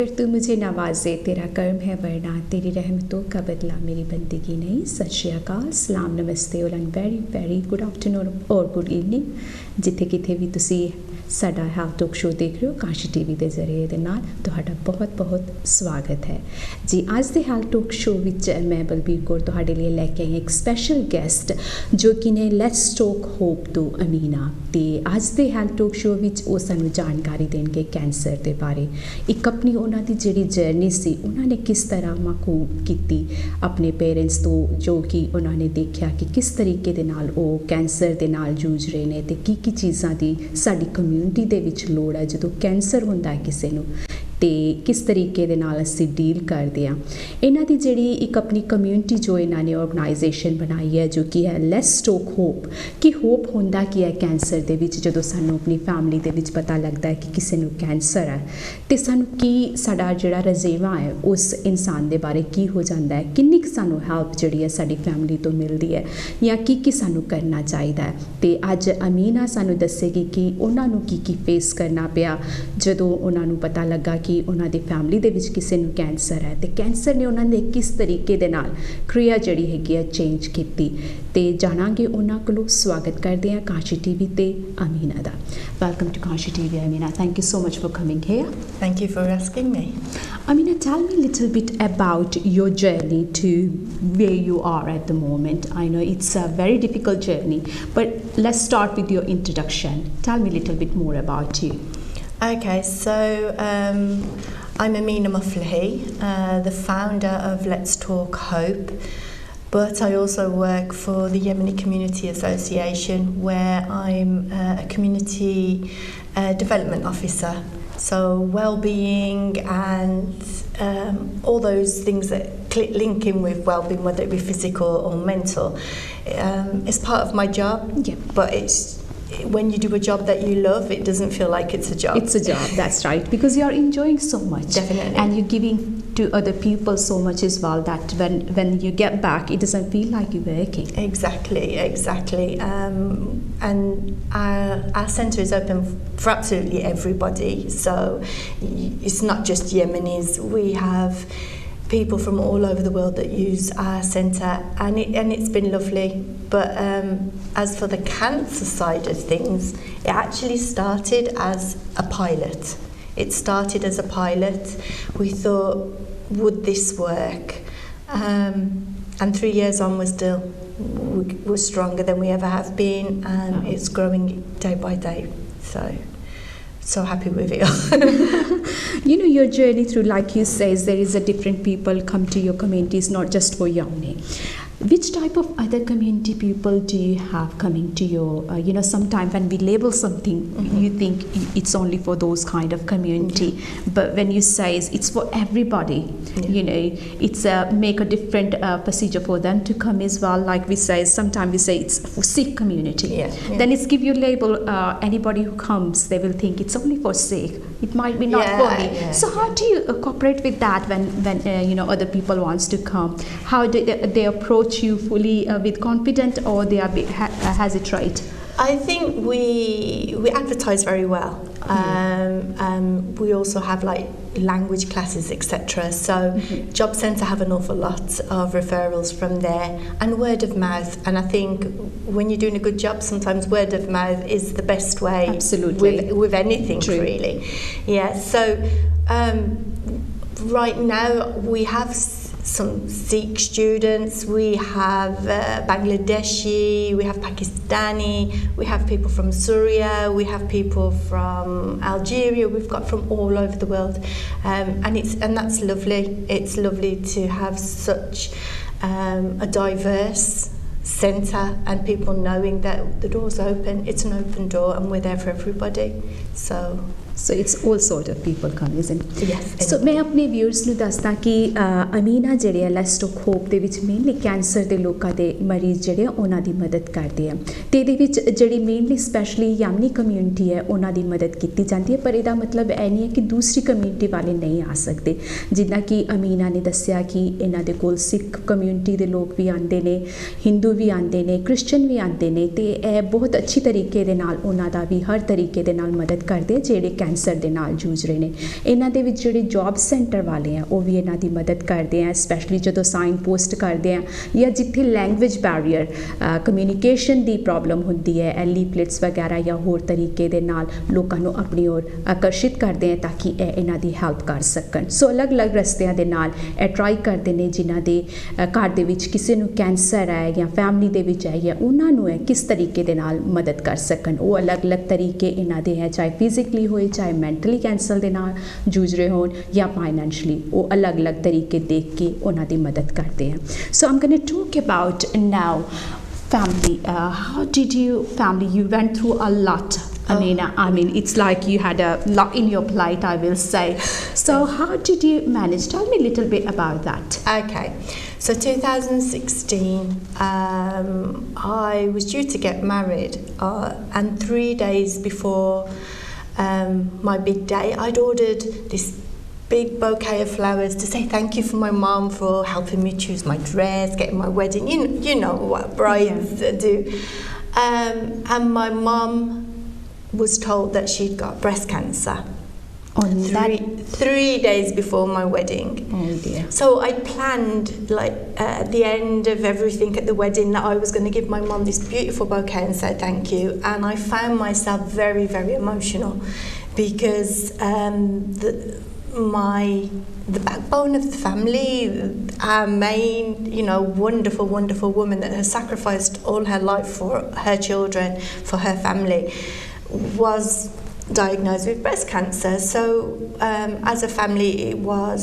फिर तू मुझे नवाजे, तेरा कर्म है वरना, तेरी रहमतों का बदला मेरी बंदगी नहीं। सत श्री अकाल, सलाम, नमस्ते और वेरी वेरी गुड आफ्टरनून और गुड ਈਵਨਿੰਗ ਜਿੱਥੇ ਕਿਤੇ ਵੀ ਤੁਸੀਂ ਸਾਡਾ ਹੈਲਥ ਟੋਕ ਸ਼ੋ ਦੇਖ ਰਹੇ ਹੋ ਕਾਸ਼ੀ ਟੀਵੀ ਦੇ ਜ਼ਰੀਏ ਦੇ ਨਾਲ ਤੁਹਾਡਾ ਬਹੁਤ ਬਹੁਤ ਸਵਾਗਤ ਹੈ ਜੀ। ਅੱਜ ਦੇ ਹੈਲਥ ਟੋਕ ਸ਼ੋ ਵਿੱਚ ਮੈਂ ਬਲਬੀਰ ਕੌਰ ਤੁਹਾਡੇ ਲਈ ਲੈ ਕੇ ਆਈ ਇੱਕ ਸਪੈਸ਼ਲ ਗੈਸਟ ਜੋ ਕਿ ਨੇ ਲੈਟਸ ਟੋਕ ਹੋਪ ਤੋਂ ਅਮੀਨਾ। ਤੇ ਅੱਜ ਦੇ ਹੈਲਥ ਟੋਕ ਸ਼ੋ ਵਿੱਚ ਉਹ ਸਾਨੂੰ ਜਾਣਕਾਰੀ ਦੇਣਗੇ ਕੈਂਸਰ ਦੇ ਬਾਰੇ। ਇੱਕ ਆਪਣੀ ਉਹਨਾਂ ਦੀ ਜਿਹੜੀ ਜਰਨੀ ਸੀ, ਉਹਨਾਂ ਨੇ ਕਿਸ ਤਰ੍ਹਾਂ ਮਕੂਬ ਕੀਤੀ ਆਪਣੇ ਪੇਰੈਂਟਸ ਤੋਂ, ਜੋ ਕਿ ਉਹਨਾਂ ਨੇ ਦੇਖਿਆ ਕਿ ਕਿਸ ਤਰੀਕੇ ਦੇ ਨਾਲ ਉਹ ਕੈਂਸਰ ਦੇ ਨਾਲ ਜੂਝ ਰਹੇ ਨੇ ਤੇ ਕੀ ਚੀਜ਼ਾਂ ਦੀ ਸਾਡੀ ਕਮਿਊਨਿਟੀ ਦੇ ਵਿੱਚ ਲੋੜ ਹੈ ਜਦੋਂ ਕੈਂਸਰ ਹੁੰਦਾ ਹੈ ਕਿਸੇ ਨੂੰ, ਤੇ ਕਿਸ ਤਰੀਕੇ ਦੇ ਨਾਲ ਅਸੀਂ ਡੀਲ ਕਰਦੇ ਹਾਂ। ਇਹਨਾਂ ਦੀ ਜਿਹੜੀ ਇੱਕ ਆਪਣੀ ਕਮਿਊਨਿਟੀ ਜੋ ਇਹਨਾਂ ਨੇ ਆਰਗੇਨਾਈਜੇਸ਼ਨ ਬਣਾਈ ਹੈ ਜੋ ਕਿ ਹੈ ਲੈਟਸ ਟੋਕ ਹੋਪ, ਕਿ ਹੋਪ ਹੁੰਦਾ ਕੀ ਹੈ ਕੈਂਸਰ ਦੇ ਵਿੱਚ ਜਦੋਂ ਸਾਨੂੰ ਆਪਣੀ ਫੈਮਿਲੀ ਦੇ ਵਿੱਚ ਪਤਾ ਲੱਗਦਾ ਹੈ ਕਿ ਕਿਸੇ ਨੂੰ ਕੈਂਸਰ ਹੈ ਤੇ ਸਾਨੂੰ ਕੀ ਸਾਡਾ ਜਿਹੜਾ ਰਜ਼ੇਵਾ ਹੈ ਉਸ ਇਨਸਾਨ ਦੇ ਬਾਰੇ ਕੀ ਹੋ ਜਾਂਦਾ ਹੈ, ਕਿੰਨੀ ਕੁ ਸਾਨੂੰ ਹੈਲਪ ਜਿਹੜੀ ਹੈ ਸਾਡੀ ਫੈਮਿਲੀ ਤੋਂ ਮਿਲਦੀ ਹੈ ਜਾਂ ਕੀ ਸਾਨੂੰ ਕਰਨਾ ਚਾਹੀਦਾ ਹੈ। ਤੇ ਅੱਜ ਅਮੀਨਾ ਸਾਨੂੰ ਦੱਸੇਗੀ ਕਿ ਉਹਨਾਂ ਨੂੰ ਕੀ ਫੇਸ ਕਰਨਾ ਪਿਆ ਜਦੋਂ ਉਹਨਾਂ ਨੂੰ ਪਤਾ ਲੱਗਾ ਕਿ ਉਹਨਾਂ ਦੀ ਫੈਮਿਲੀ ਦੇ ਵਿੱਚ ਕਿਸੇ ਨੂੰ ਕੈਂਸਰ ਹੈ ਤੇ ਕੈਂਸਰ ਨੇ ਉਹਨਾਂ ਦੇ ਕਿਸ ਤਰੀਕੇ ਦੇ ਨਾਲ ਕ੍ਰਿਆ ਜਿਹੜੀ ਹੈਗੀ ਹੈ ਚੇਂਜ ਕੀਤੀ। ਤੇ ਜਾਣਾਂਗੇ ਉਹਨਾਂ ਕੋਲੋਂ। ਸਵਾਗਤ ਕਰਦੇ ਹਾਂ ਕਾਸ਼ੀ ਟੀਵੀ ਤੇ ਅਮੀਨਾ ਦਾ। Welcome to Kashi TV Amina, thank you so much for coming here. Thank you for asking me. Amina, tell me a little bit about your journey to where you are at the moment. I know it's a very difficult journey, but let's start with your introduction. Tell me a little bit more about you. Okay, so I'm Amina Muflahi, the founder of Let's Talk Hope, but I also work for the Yemeni Community Association where I'm a community development officer. So well-being and all those things that link in with well-being, whether it be physical or mental, is part of my job. Yeah. But when you do a job that you love, it doesn't feel like it's a job. It's a job, that's right, because you're enjoying so much. Definitely. And you're giving to other people so much as well that when you get back, it doesn't feel like you're working. Exactly. And our centre is open for absolutely everybody. So it's not just Yemenis. We have people from all over the world that use our centre, and it's been lovely. But as for the cancer side of things, it actually started as a pilot. We thought, would this work? And 3 years on, we're stronger than we ever have been, and it's growing day by day. So happy with it. You know, your journey through, like you say, there is a different people come to your communities, not just for Yamni. Which type of other community people do you have coming to your, sometimes when we label something, you think it's only for those kind of community. But when you say it's for everybody, it's make a different procedure for them to come as well. Like we say, sometimes we say it's for Sikh community. Then it's give you label, anybody who comes, they will think it's only for Sikh. It might be not for me. So how do you cooperate with that when other people wants to come? How do they approach you fully with confidence, or they are hesitate? I think we advertise very well. We also have like language classes, etc. So Job Centre have an awful lot of referrals from there, and word of mouth. And I think when you're doing a good job, sometimes word of mouth is the best way. Absolutely. With anything. True. Really. Yeah. So right now we have some Sikh students, we have Bangladeshi, we have Pakistani, we have people from Syria, we have people from Algeria, we've got from all over the world, and that's lovely. It's lovely to have such a diverse centre and people knowing that the door's open. It's an open door and we're there for everybody. So it's all sort of people come, isn't it? Yes. So मैं अपने viewers ਨੂੰ ਦੱਸਦਾ ਕਿ ਅਮੀਨਾ ਜਿਹੜੇ let's talk hop ਦੇ ਵਿੱਚ mainly cancer ਦੇ ਲੋਕਾਂ ਦੇ ਮਰੀਜ਼ ਜਿਹੜੇ ਉਹਨਾਂ ਦੀ ਮਦਦ ਕਰਦੇ ਆ ਤੇ ਇਹਦੇ ਵਿੱਚ ਜਿਹੜੀ ਮੇਨਲੀ ਸਪੈਸ਼ਲੀ ਯਮਨੀ ਕਮਿਊਨਿਟੀ ਹੈ ਉਹਨਾਂ ਦੀ ਮਦਦ ਕੀਤੀ ਜਾਂਦੀ ਹੈ। ਪਰ ਇਹਦਾ ਮਤਲਬ ਇਹ ਨਹੀਂ ਹੈ ਕਿ ਦੂਸਰੀ ਕਮਿਊਨਿਟੀ ਵਾਲੇ ਨਹੀਂ ਆ ਸਕਦੇ। ਜਿੱਦਾਂ ਕਿ ਅਮੀਨਾ ਨੇ ਦੱਸਿਆ ਕਿ ਇਹਨਾਂ ਦੇ ਕੋਲ ਸਿੱਖ ਕਮਿਊਨਿਟੀ ਦੇ ਲੋਕ ਵੀ ਆਉਂਦੇ ਨੇ, ਹਿੰਦੂ ਵੀ ਆਉਂਦੇ ਨੇ, ਕ੍ਰਿਸਚਨ ਵੀ ਆਉਂਦੇ ਨੇ ਤੇ ਇਹ ਬਹੁਤ ਅੱਛੀ ਤਰੀਕੇ ਦੇ ਨਾਲ ਉਹਨਾਂ ਦਾ ਵੀ ਹਰ ਤਰੀਕੇ ਦੇ ਨਾਲ ਮਦਦ ਕਰਦੇ ਜਿਹੜੇ ਕੈਂਸਰ ਦੇ ਨਾਲ ਜੂਝ ਰਹੇ ਨੇ। ਇਹਨਾਂ ਦੇ ਵਿੱਚ ਜਿਹੜੇ ਜੌਬ ਸੈਂਟਰ ਵਾਲੇ ਆ ਉਹ ਵੀ ਇਹਨਾਂ ਦੀ ਮਦਦ ਕਰਦੇ ਆ, ਸਪੈਸ਼ਲੀ ਜਦੋਂ ਸਾਈਨ ਪੋਸਟ ਕਰਦੇ ਆ ਜਾਂ ਜਿੱਥੇ ਲੈਂਗੁਏਜ ਬੈਰੀਅਰ ਕਮਿਊਨੀਕੇਸ਼ਨ ਦੀ ਪ੍ਰੋਬਲਮ ਹੁੰਦੀ ਹੈ, ਲੀਫਲੇਟਸ ਵਗੈਰਾ ਜਾਂ ਹੋਰ ਤਰੀਕੇ ਦੇ ਨਾਲ ਲੋਕਾਂ ਨੂੰ ਆਪਣੀ ओर ਆਕਰਸ਼ਿਤ ਕਰਦੇ ਆ ਤਾਂ ਕਿ ਇਹ ਇਹਨਾਂ ਦੀ ਹੈਲਪ ਕਰ ਸਕਣ। ਸੋ ਅਲੱਗ-ਅਲੱਗ ਰਸਤਿਆਂ ਦੇ ਨਾਲ ਇਹ ਟਰਾਈ ਕਰਦੇ ਨੇ ਜਿਨ੍ਹਾਂ ਦੇ ਘਰ ਦੇ ਵਿੱਚ ਕਿਸੇ ਨੂੰ ਕੈਂਸਰ ਹੈ ਜਾਂ ਫੈਮਿਲੀ ਦੇ ਵਿੱਚ ਹੈ ਜਾਂ ਉਹਨਾਂ ਨੂੰ ਕਿਸ ਤਰੀਕੇ ਦੇ ਨਾਲ ਮਦਦ ਕਰ ਸਕਣ। ਉਹ ਅਲੱਗ-ਅਲੱਗ ਤਰੀਕੇ ਇਹਨਾਂ ਦੇ ਹੈ, ਚਾਹੇ ਫਿਜ਼ੀਕਲੀ ਹੋਏ, ਚਾਹੇ ਮੈਂਟਲੀ ਕੈਂਸਰ ਦੇ ਨਾਲ ਜੂਝ ਰਹੇ ਹੋਣ ਜਾਂ ਫਾਈਨੈਂਸ਼ਲੀ, ਉਹ ਅਲੱਗ-ਅਲੱਗ ਤਰੀਕੇ ਦੇਖ ਕੇ ਉਹਨਾਂ ਦੀ ਮਦਦ ਕਰਦੇ ਆ। So I'm going to talk about now family. How did you went through a lot, Amina. I mean, it's like you had a lot in your plate, I will say. So how did you manage? Tell me a little bit about that. Okay, so 2016, I was due to get married, and 3 days before my big day, I'd ordered this big bouquet of flowers to say thank you for my mum for helping me choose my dress, getting my wedding. You know what brides do. And my mum was told that she'd got breast cancer on three days before my wedding. Oh dear. So I planned, like, at the end of everything at the wedding, that I was going to give my mum this beautiful bouquet and say thank you. And I found myself very, very emotional because the backbone of the family, our main, wonderful woman that has sacrificed all her life for her children, for her family, was diagnosed with breast cancer. So as a family, it was,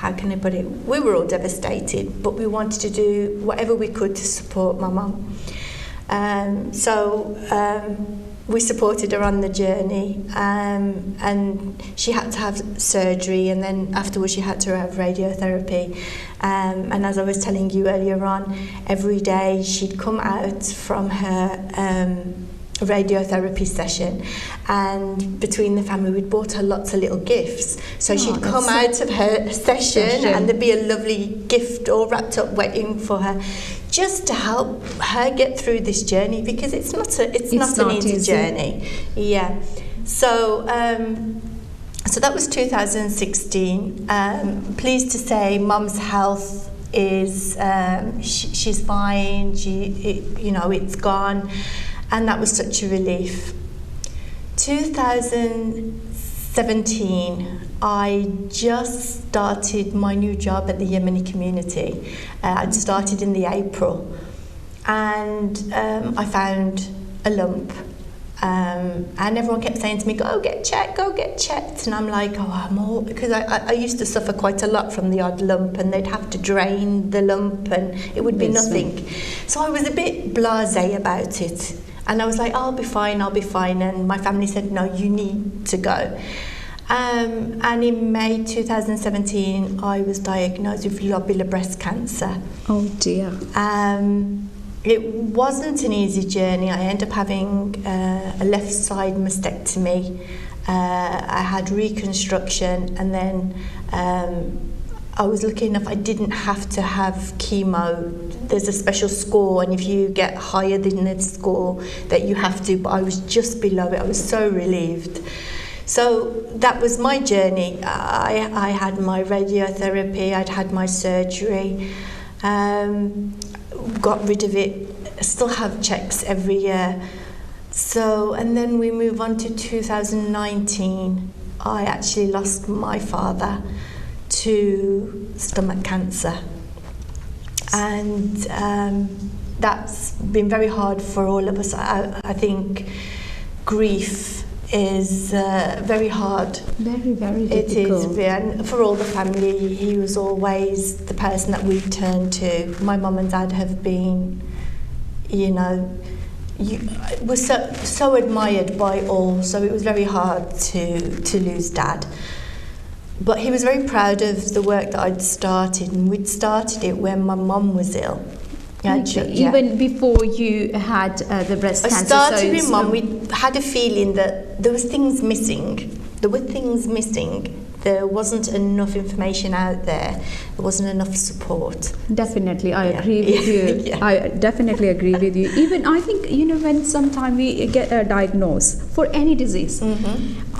how can I put it? We were all devastated, but we wanted to do whatever we could to support my mum. We supported her on the journey, and she had to have surgery, and then afterwards she had to have radiotherapy. And as I was telling you earlier on, every day she'd come out from her radiotherapy session, and between the family we'd bought her lots of little gifts. So she'd come out of her session and there'd be a lovely gift all wrapped up waiting for her, just to help her get through this journey, because it's not an easy journey. Yeah. So that was 2016. Pleased to say Mum's health is she's fine. It's gone, and that was such a relief. 2017, I just started my new job at the Yemeni community. I'd started in the April, and I found a lump, and everyone kept saying to me, go get checked, and I'm like, because I used to suffer quite a lot from the odd lump, and they'd have to drain the lump and it would be nothing. So I was a bit blasé about it, and I was like, I'll be fine, and my family said, no, you need to go. And in May 2017, I was diagnosed with lobular breast cancer. Oh dear. It wasn't an easy journey. I ended up having a left side mastectomy. I had reconstruction, and then I was lucky enough I didn't have to have chemo. There's a special score, and if you get higher than the score that you have to, but I was just below it. I was so relieved. So that was my journey. I had my radiotherapy, I'd had my surgery, got rid of it, still have checks every year. So, and then we move on to 2019. I actually lost my father to stomach cancer. And that's been very hard for all of us. I think grief is very hard. Very, very difficult. It is, and for all the family, he was always the person that we turned to. My mum and dad have been, was so admired by all, so it was very hard to lose Dad. But he was very proud of the work that I'd started, and we'd started it when my mum was ill. Even before you had the breast cancer. I started with Mum. We had a feeling that there was things missing. There were things missing, there wasn't enough information out there. There wasn't enough support. Definitely, I agree with you. I definitely agree with you. Even I think, you know, when sometime we get a diagnosis for any disease,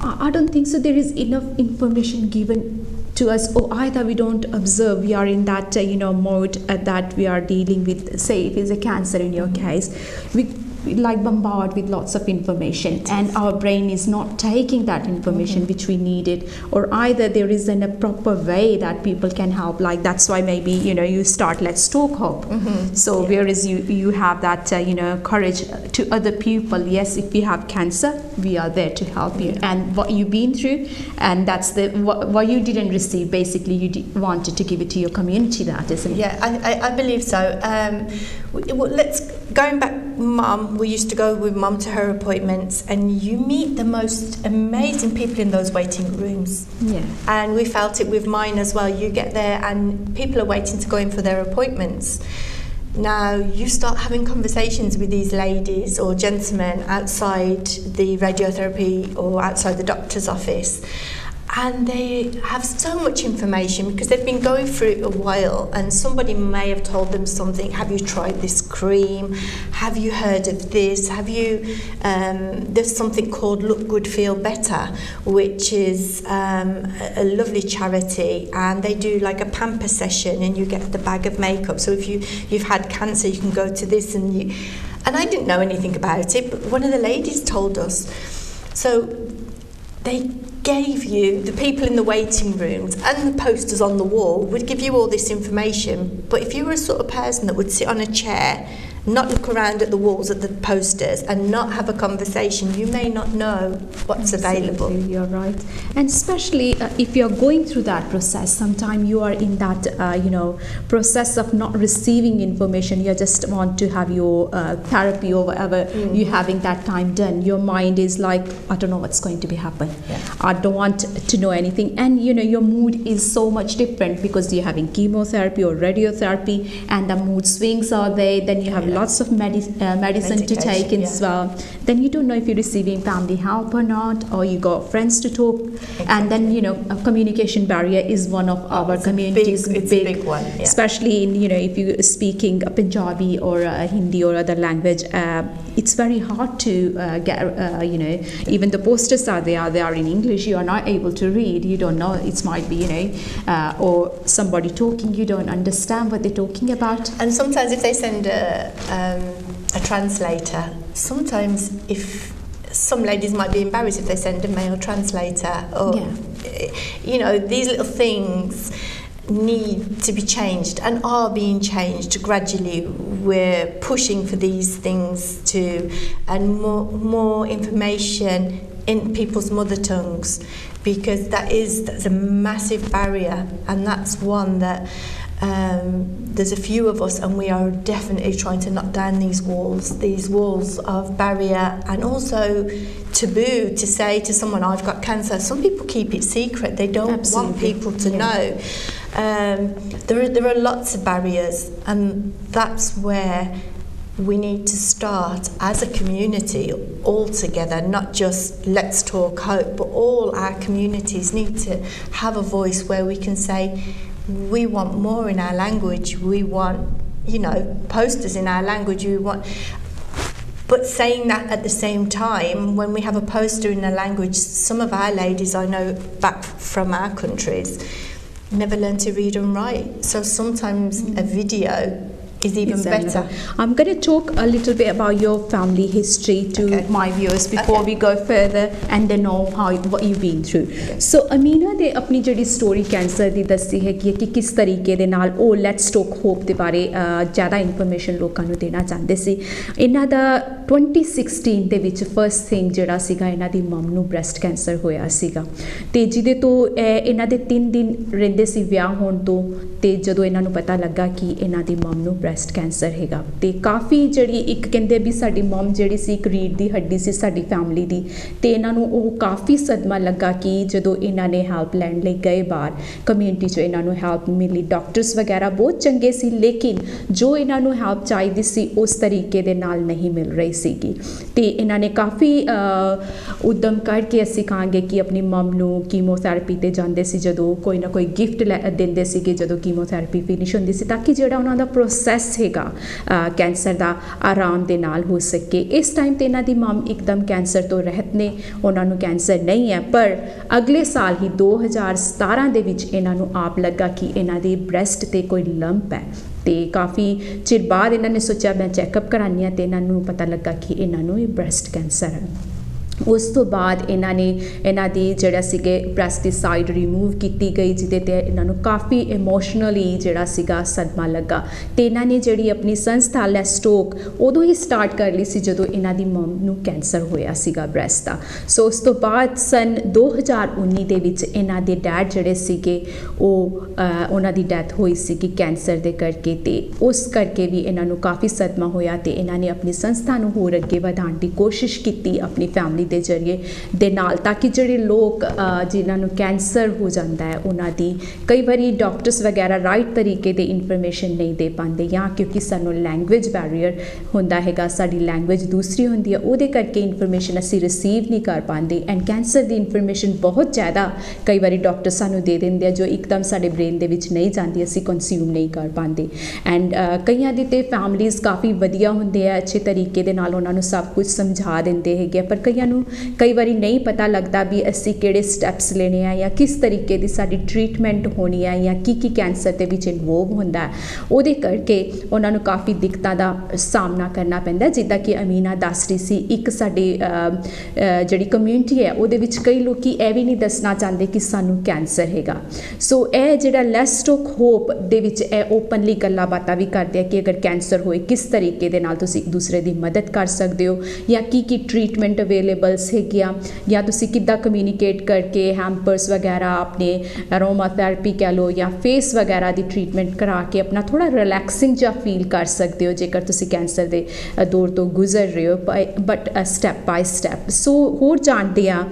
I don't think so there is enough information given to us, or either we don't observe, we are in that mode that we are dealing with, say if it's a cancer in your case, we like bombard with lots of information, and our brain is not taking that information which we needed, or either there isn't a proper way that people can help. Like that's why maybe you start Let's Talk Hope. So whereas you have that courage to other people, yes, if you have cancer, we are there to help you, and what you've been through, and that's the what you didn't receive, basically you wanted to give it to your community, that isn't it? I believe so. Going back, Mum, we used to go with Mum to her appointments, and you meet the most amazing people in those waiting rooms. Yeah. And we felt it with mine as well. You get there and people are waiting to go in for their appointments. Now you start having conversations with these ladies or gentlemen outside the radiotherapy or outside the doctor's office, and they have so much information because they've been going through it a while, and somebody may have told them something. Have you tried this cream? Have you heard of this? Have you there's something called Look Good Feel Better, which is a lovely charity, and they do like a pamper session and you get the bag of makeup. So if you've had cancer, you can go to this, and I didn't know anything about it, but one of the ladies told us. So they gave you, the people in the waiting rooms and the posters on the wall would give you all this information, but if you were a sort of person that would sit on a chair, not look around at the walls at the posters and not have a conversation, you may not know what's available. You're right. And especially if you're going through that process, sometimes you are in that process of not receiving information. You just want to have your therapy or whatever you're having that time done. Your mind is like, I don't know what's going to be happen. I don't want to know anything, and your mood is so much different because you're having chemotherapy or radiotherapy, and the mood swings are there. Then you have lots of medicine to take as well. Then you don't know if you're receiving family help or not, or you got friends to talk. And then a communication barrier is one of our communities. It's a big one, especially in if you're speaking a Punjabi or a Hindi or other language. It's very hard to get even the posters are there, they are in English, you are not able to read, you don't know, it might be or somebody talking, you don't understand what they're talking about. And sometimes if they send a translator, sometimes if some ladies might be embarrassed if they send a male translator, or these little things need to be changed and are being changed gradually. We're pushing for these things and more information in people's mother tongues, because that's a massive barrier, and that's one that there's a few of us, and we are definitely trying to knock down these walls of barrier, and also taboo to say to someone, I've got cancer. Some people keep it secret, they don't want people to know. There are lots of barriers, and that's where we need to start as a community all together, not just Let's Talk Hope, but all our communities need to have a voice where we can say, we want more in our language, we want, posters in our language, but saying that at the same time, when we have a poster in a language, some of our ladies I know back from our countries never learned to read and write, so sometimes a video is even better. I'm going to talk a little bit about your family history to my viewers before we go further, and they know what you've been through. So Amina ने अपनी जड़ी story cancer दी दसी है कि किस तरीके दे नाल ओ let's talk hope they बारे ज़्यादा इंफॉर्मेशन लोगों ਨੂੰ देना चाहते सी। इन्हां दा 2016 ਦੇ ਵਿੱਚ ਫਰਸਟ ਥਿੰਗ ਜਿਹੜਾ ਸੀਗਾ ਇਹਨਾਂ ਦੀ ਮਮ ਨੂੰ ਬ੍ਰੈਸਟ ਕੈਂਸਰ ਹੋਇਆ ਸੀਗਾ, ਤੇ ਜਿਹਦੇ ਤੋਂ ਇਹਨਾਂ ਦੇ 3 ਦਿਨ ਰਹਿੰਦੇ ਸੀ ਵਿਆਹ ਹੋਣ ਤੋਂ, ਤੇ ਜਦੋਂ ਇਹਨਾਂ ਨੂੰ ਪਤਾ ਲੱਗਾ ਕਿ ਇਹਨਾਂ ਦੀ ਮਮ ਨੂੰ ਬ੍ਰੈਸਟ ਕੈਂਸਰ ਹੈਗਾ। ਤੇ ਕਾਫੀ ਜਿਹੜੀ ਇੱਕ ਕਹਿੰਦੇ ਵੀ ਸਾਡੀ ਮਮ ਜਿਹੜੀ ਸੀ ਇੱਕ ਰੀੜ ਦੀ ਹੱਡੀ ਸੀ ਸਾਡੀ ਫੈਮਿਲੀ ਦੀ, ਤੇ ਇਹਨਾਂ ਨੂੰ ਉਹ ਕਾਫੀ ਸਦਮਾ ਲੱਗਾ ਕਿ ਜਦੋਂ ਇਹਨਾਂ ਨੇ ਹੈਲਪ ਲੈਣ ਲਈ ਗਏ ਬਾਹਰ ਕਮਿਊਨਿਟੀ 'ਚ, ਇਹਨਾਂ ਨੂੰ ਹੈਲਪ ਮਿਲੀ, ਡਾਕਟਰਸ ਵਗੈਰਾ ਬਹੁਤ ਚੰਗੇ ਸੀ, ਲੇਕਿਨ ਜੋ ਇਹਨਾਂ ਨੂੰ ਹੈਲਪ ਚਾਹੀਦੀ ਸੀ ਉਸ ਤਰੀਕੇ ਦੇ ਨਾਲ ਨਹੀਂ ਮਿਲ ਰਹੀ ਸੀਗੀ। ਤੇ ਇਹਨਾਂ ਨੇ ਕਾਫੀ ਉਦਮ ਕਰਕੇ ਅਸੀਂ ਕਹਾਂਗੇ ਕਿ ਆਪਣੀ ਮਮ ਨੂੰ ਕੀਮੋਥੈਰੇਪੀ ਤੇ ਜਾਂਦੇ ਸੀ, ਜਦੋਂ ਕੋਈ ਨਾ ਕੋਈ ਗਿਫਟ ਦਿੰਦੇ ਸੀਗੇ ਜਦੋਂ ਕੀਮੋਥੈਰੇਪੀ ਫਿਨਿਸ਼ ਹੁੰਦੀ ਸੀ, ਤਾਂ ਕਿ ਜਿਹੜਾ ਉਹਨਾਂ ਦਾ ਪ੍ਰੋਸੈਸ ਹੈਗਾ ਕੈਂਸਰ ਦਾ ਆਰਾਮ ਦੇ ਨਾਲ ਹੋ ਸਕੇ। ਇਸ ਟਾਈਮ ਤੇ ਇਹਨਾਂ ਦੀ ਮਮ ਇੱਕਦਮ ਕੈਂਸਰ ਤੋਂ ਰਹਿਤ ਨੇ, ਉਹਨਾਂ ਨੂੰ ਕੈਂਸਰ ਨਹੀਂ ਹੈ। ਪਰ ਅਗਲੇ ਸਾਲ ਹੀ 2017 ਦੇ ਵਿੱਚ ਇਹਨਾਂ ਨੂੰ ਆਪ ਲੱਗਾ ਕਿ ਇਹਨਾਂ ਦੀ ਬ੍ਰੈਸਟ ਤੇ ਕੋਈ ਲੰਪ ਹੈ, ਤੇ ਕਾਫੀ ਚਿਰ ਬਾਅਦ ਇਹਨਾਂ ਨੇ ਸੋਚਿਆ ਮੈਂ ਚੈੱਕਅਪ ਕਰਾਉਂਦੀ ਹਾਂ, ਤੇ ਇਹਨਾਂ ਨੂੰ ਪਤਾ ਲੱਗਾ ਕਿ ਇਹਨਾਂ ਨੂੰ ਇਹ ਬ੍ਰੈਸਟ ਕੈਂਸਰ ਹੈ। ਉਸ ਤੋਂ ਬਾਅਦ ਇਹਨਾਂ ਦੀ ਜਿਹੜਾ ਸੀਗੇ ਬ੍ਰੈਸਟ ਦੀ ਸਾਈਡ ਰਿਮੂਵ ਕੀਤੀ ਗਈ, ਜਿਹਦੇ ਤੇ ਇਹਨਾਂ ਨੂੰ ਕਾਫੀ ਇਮੋਸ਼ਨਲੀ ਜਿਹੜਾ ਸੀਗਾ ਸਦਮਾ ਲੱਗਾ, ਤੇ ਇਹਨਾਂ ਨੇ ਜਿਹੜੀ ਆਪਣੀ ਸੰਸਥਾ ਲੈਸਟੋਕ ਉਦੋਂ ਹੀ ਸਟਾਰਟ ਕਰ ਲਈ ਸੀ ਜਦੋਂ ਇਹਨਾਂ ਦੀ ਮਮ ਨੂੰ ਕੈਂਸਰ ਹੋਇਆ ਸੀਗਾ ਬ੍ਰੈਸਟ ਦਾ। ਸੋ ਉਸ ਤੋਂ ਬਾਅਦ ਸਨ 2019 ਦੇ ਵਿੱਚ ਇਹਨਾਂ ਦੇ ਡੈਡ ਜਿਹੜੇ ਸੀਗੇ ਉਹਨਾਂ ਦੀ ਡੈਥ ਹੋਈ ਸੀਗੀ ਕੈਂਸਰ ਦੇ ਕਰਕੇ, ਤੇ ਉਸ ਕਰਕੇ ਵੀ ਇਹਨਾਂ ਨੂੰ ਕਾਫੀ ਸਦਮਾ ਹੋਇਆ, ਤੇ ਇਹਨਾਂ ਨੇ ਆਪਣੀ ਸੰਸਥਾ ਨੂੰ ਹੋਰ ਅੱਗੇ ਵਧਾਉਣ ਦੀ ਕੋਸ਼ਿਸ਼ ਕੀਤੀ ਆਪਣੀ ਫੈਮਿਲੀ ਦੇ ਜ਼ਰੀਏ ਦੇ ਨਾਲ, ਤਾਂ ਕਿ ਜਿਹੜੇ ਲੋਕ ਜਿਨ੍ਹਾਂ ਨੂੰ ਕੈਂਸਰ ਹੋ ਜਾਂਦਾ ਹੈ ਉਹਨਾਂ ਦੀ ਕਈ ਵਾਰੀ ਡਾਕਟਰਸ ਵਗੈਰਾ ਰਾਈਟ ਤਰੀਕੇ ਦੇ ਇਨਫੋਰਮੇਸ਼ਨ ਨਹੀਂ ਦੇ ਪਾਉਂਦੇ, ਜਾਂ ਕਿਉਂਕਿ ਸਾਨੂੰ ਲੈਂਗੁਏਜ ਬੈਰੀਅਰ ਹੁੰਦਾ ਹੈਗਾ, ਸਾਡੀ ਲੈਂਗੁਏਜ ਦੂਸਰੀ ਹੁੰਦੀ ਹੈ, ਉਹਦੇ ਕਰਕੇ ਇਨਫੋਰਮੇਸ਼ਨ ਅਸੀਂ ਰਿਸੀਵ ਨਹੀਂ ਕਰ ਪਾਉਂਦੇ। ਐਂਡ ਕੈਂਸਰ ਦੀ ਇਨਫੋਰਮੇਸ਼ਨ ਬਹੁਤ ਜ਼ਿਆਦਾ ਕਈ ਵਾਰੀ ਡਾਕਟਰ ਸਾਨੂੰ ਦੇ ਦਿੰਦੇ ਆ ਜੋ ਇੱਕਦਮ ਸਾਡੇ ਬ੍ਰੇਨ ਦੇ ਵਿੱਚ ਨਹੀਂ ਜਾਂਦੀ, ਅਸੀਂ ਕੰਜ਼ਿਊਮ ਨਹੀਂ ਕਰ ਪਾਉਂਦੇ। ਐਂਡ ਕਈਆਂ ਦੀ ਤੇ ਫੈਮਲੀਜ਼ ਕਾਫੀ ਵਧੀਆ ਹੁੰਦੇ ਆ, ਅੱਛੇ ਤਰੀਕੇ ਦੇ ਨਾਲ ਉਹਨਾਂ ਨੂੰ ਸਭ ਕੁਝ ਸਮਝਾ ਦਿੰਦੇ ਹੈਗੇ, ਪਰ ਕਈਆਂ ਨੂੰ ਕਈ ਵਾਰੀ ਨਹੀਂ ਪਤਾ ਲੱਗਦਾ ਵੀ ਅਸੀਂ ਕਿਹੜੇ ਸਟੈਪਸ ਲੈਣੇ ਆ, ਜਾਂ ਕਿਸ ਤਰੀਕੇ ਦੀ ਸਾਡੀ ਟ੍ਰੀਟਮੈਂਟ ਹੋਣੀ ਹੈ, ਜਾਂ ਕੀ ਕੈਂਸਰ ਦੇ ਵਿੱਚ ਇਨਵੋਲਵ ਹੁੰਦਾ ਹੈ। ਉਹਦੇ ਕਰਕੇ ਉਹਨਾਂ ਨੂੰ ਕਾਫੀ ਦਿੱਕਤਾਂ ਦਾ ਸਾਹਮਣਾ ਕਰਨਾ ਪੈਂਦਾ। ਜਿੱਦਾਂ ਕਿ ਅਮੀਨਾ ਦੱਸ ਰਹੀ ਸੀ, ਇੱਕ ਸਾਡੀ ਜਿਹੜੀ ਕਮਿਊਨਿਟੀ ਹੈ ਉਹਦੇ ਵਿੱਚ ਕਈ ਲੋਕੀ ਇਹ ਵੀ ਨਹੀਂ ਦੱਸਣਾ ਚਾਹੁੰਦੇ ਕਿ ਸਾਨੂੰ ਕੈਂਸਰ ਹੈਗਾ। ਸੋ ਇਹ ਜਿਹੜਾ ਲੈਸਟੋਕ ਹੋਪ ਦੇ ਵਿੱਚ ਇਹ ਓਪਨਲੀ ਗੱਲਾਂ ਬਾਤਾਂ ਵੀ ਕਰਦੇ ਆ ਕਿ ਅਗਰ ਕੈਂਸਰ ਹੋਏ ਕਿਸ ਤਰੀਕੇ ਦੇ ਨਾਲ ਤੁਸੀਂ ਇੱਕ ਦੂਸਰੇ ਦੀ ਮਦਦ ਕਰ ਸਕਦੇ ਹੋ, ਜਾਂ ਕੀ ਟ੍ਰੀਟਮੈਂਟ ਅਵੇਲੇਬਲਸ ਹੈਗੀਆਂ, ਜਾਂ ਤੁਸੀਂ ਕਿੱਦਾਂ ਕਮਿਊਨੀਕੇਟ ਕਰਕੇ ਹੈਂਪਰਸ ਵਗੈਰਾ ਆਪਣੇ ਅਰੋਮਾ ਥੈਰੇਪੀ ਕਹਿ ਲਓ ਜਾਂ ਫੇਸ ਵਗੈਰਾ ਦੀ ਟ੍ਰੀਟਮੈਂਟ ਕਰਾ ਕੇ ਆਪਣਾ ਥੋੜ੍ਹਾ ਰਿਲੈਕਸਿੰਗ ਜਿਹਾ ਫੀਲ ਕਰ ਸਕਦੇ ਹੋ ਜੇਕਰ ਤੁਸੀਂ ਕੈਂਸਰ ਦੇ ਦੌਰ ਤੋਂ ਗੁਜ਼ਰ ਰਹੇ ਹੋ, ਬਟ ਸਟੈਪ ਬਾਏ ਸਟੈਪ। ਸੋ ਹੋਰ ਜਾਣਦੇ ਆ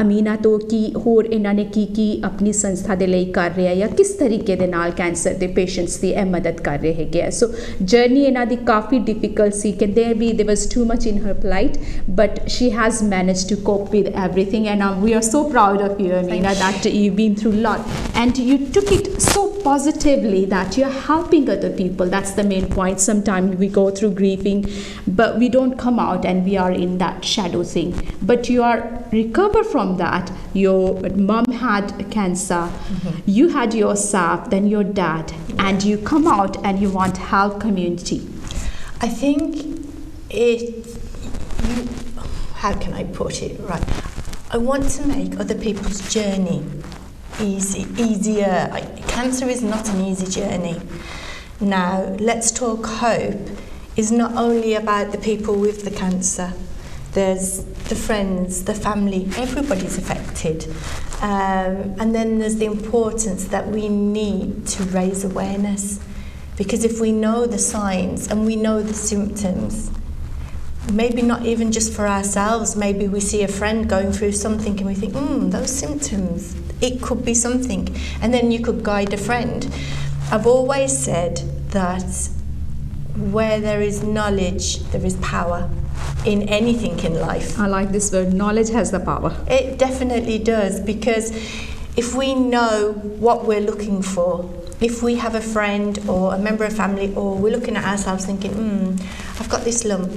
ਅਮੀਨਾ ਤੋਂ ਕਿ ਹੋਰ ਇਹਨਾਂ ਨੇ ਕੀ ਆਪਣੀ ਸੰਸਥਾ ਦੇ ਲਈ ਕਰ ਰਿਹਾ, ਜਾਂ ਕਿਸ ਤਰੀਕੇ ਦੇ ਨਾਲ ਕੈਂਸਰ ਦੇ ਪੇਸ਼ੈਂਟਸ ਦੀ ਇਹ ਮਦਦ ਕਰ ਰਹੇ ਹੈਗੇ ਆ। ਸੋ ਜਰਨੀ ਇਹਨਾਂ ਦੀ ਕਾਫੀ ਡਿਫਿਕਲਟ ਸੀ, ਕਹਿੰਦੇ ਵੀ there was too much in her plate, but she has managed to cope with everything, and we are so proud of you, Amina, that you've been through a lot and you took it so positively that you're helping other people. That's the main point. Sometimes we go through grieving but we don't come out and we are in that shadow thing, but you are recover from that. Your mom had cancer, you had yourself, then your dad, and you come out and you want to help community. I think how can I put it right? I want to make other people's journey easier. Cancer is not an easy journey. Now, Let's Talk Hope is not only about the people with the cancer. There's the friends, the family, everybody's affected. And then there's the importance that we need to raise awareness. Because if we know the signs and we know the symptoms, maybe not even just for ourselves, maybe we see a friend going through something and we think, those symptoms, it could be something. And then you could guide a friend. I've always said that where there is knowledge, there is power in anything in life. I like this word, knowledge has the power. It definitely does, because if we know what we're looking for, if we have a friend or a member of family, or we're looking at ourselves thinking, I've got this lump,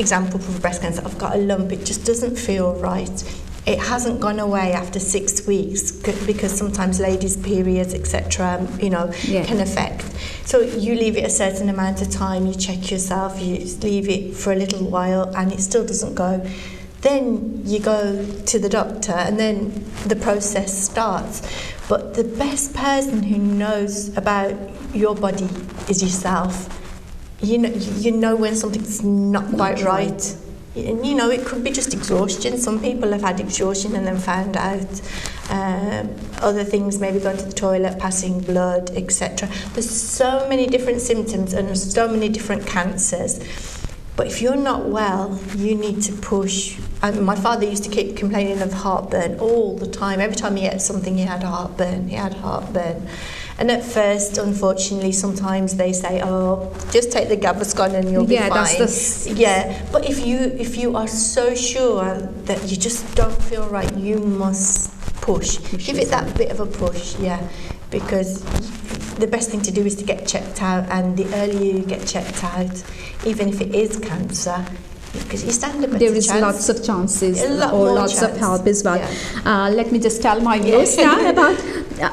example for breast cancer, I've got a lump, it just doesn't feel right. It hasn't gone away after 6 weeks, because sometimes ladies' periods, etc., can affect. So you leave it a certain amount of time, you check yourself, you leave it for a little while, and it still doesn't go. Then you go to the doctor, and then the process starts. But the best person who knows about your body is yourself. You know when something's not quite right. And you know, it could be just exhaustion. Some people have had exhaustion and then found out. Other things, maybe going to the toilet, passing blood, etc. There's so many different symptoms and so many different cancers. But if you're not well, you need to push. My father used to keep complaining of heartburn all the time. Every time he ate something, he had heartburn. And at first, unfortunately, sometimes they say, "Oh, just take the Gaviscon and you'll be fine." Yeah, but if you are so sure that you just don't feel right, you must push. Give it that bit of a push, yeah, because the best thing to do is to get checked out, and the earlier you get checked out, even if it is cancer, because you stand a better there is chance. Lots of chances lots chance. of help as well. Yeah. Let me just tell my viewers now about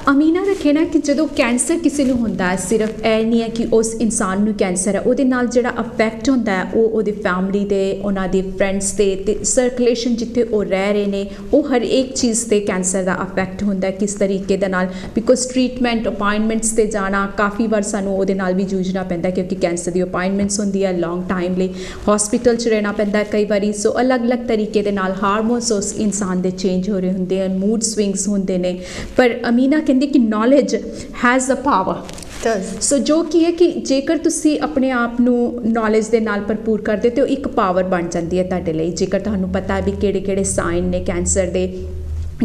Amina ਦਾ ਕਹਿਣਾ ਕਿ ਜਦੋਂ cancer ਕਿਸੇ ਨੂੰ ਹੁੰਦਾ ਹੈ, ਸਿਰਫ ਇਹ ਨਹੀਂ ਹੈ ਕਿ ਉਸ ਇਨਸਾਨ ਨੂੰ ਕੈਂਸਰ ਹੈ, ਉਹਦੇ ਨਾਲ ਜਿਹੜਾ ਅਫੈਕਟ ਹੁੰਦਾ ਹੈ ਉਹ ਉਹਦੀ ਫੈਮਿਲੀ ਦੇ, ਉਹਨਾਂ ਦੇ ਫਰੈਂਡਸ ਦੇ, ਤੇ ਸਰਕੂਲੇਸ਼ਨ ਜਿੱਥੇ ਉਹ ਰਹਿ ਰਹੇ ਨੇ, ਉਹ ਹਰ ਇੱਕ ਚੀਜ਼ 'ਤੇ ਕੈਂਸਰ ਦਾ ਅਫੈਕਟ ਹੁੰਦਾ ਹੈ ਕਿਸ ਤਰੀਕੇ ਦੇ ਨਾਲ, ਬਿਕੋਜ਼ ਟਰੀਟਮੈਂਟ ਅਪਾਇੰਟਮੈਂਟਸ 'ਤੇ ਜਾਣਾ ਕਾਫੀ ਵਾਰ ਸਾਨੂੰ ਉਹਦੇ ਨਾਲ ਵੀ ਜੂਝਣਾ ਪੈਂਦਾ, ਕਿਉਂਕਿ ਕੈਂਸਰ ਦੀ ਅਪਾਇੰਟਮੈਂਟਸ ਹੁੰਦੀ ਹੈ ਲੌਂਗ ਟਾਈਮ ਲਈ, ਹੌਸਪੀਟਲ 'ਚ ਰਹਿਣਾ ਪੈਂਦਾ ਕਈ ਵਾਰੀ। ਸੋ ਅਲੱਗ-ਅਲੱਗ ਤਰੀਕੇ ਦੇ ਨਾਲ ਹਾਰਮੋਨਸ ਉਸ ਇਨਸਾਨ ਦੇ ਚੇਂਜ ਹੋ ਰਹੇ ਹੁੰਦੇ ਹਨ, ਮੂਡ ਸਵਿੰਗਸ ਹੁੰਦੇ ਨੇ, ਪਰ ਅਮੀਨਾ ਕਹਿੰਦੀ ਕਿ ਨੌਲੇਜ ਹੈਜ਼ ਅ ਪਾਵਰ। ਸੋ ਜੋ ਕੀ ਹੈ ਕਿ ਜੇਕਰ ਤੁਸੀਂ ਆਪਣੇ ਆਪ ਨੂੰ ਨੌਲੇਜ ਦੇ ਨਾਲ ਭਰਪੂਰ ਕਰਦੇ ਹੋ ਤਾਂ ਉਹ ਇੱਕ ਪਾਵਰ ਬਣ ਜਾਂਦੀ ਹੈ ਤੁਹਾਡੇ ਲਈ। ਜੇਕਰ ਤੁਹਾਨੂੰ ਪਤਾ ਹੈ ਵੀ ਕਿਹੜੇ ਸਾਈਨ ਨੇ ਕੈਂਸਰ ਦੇ,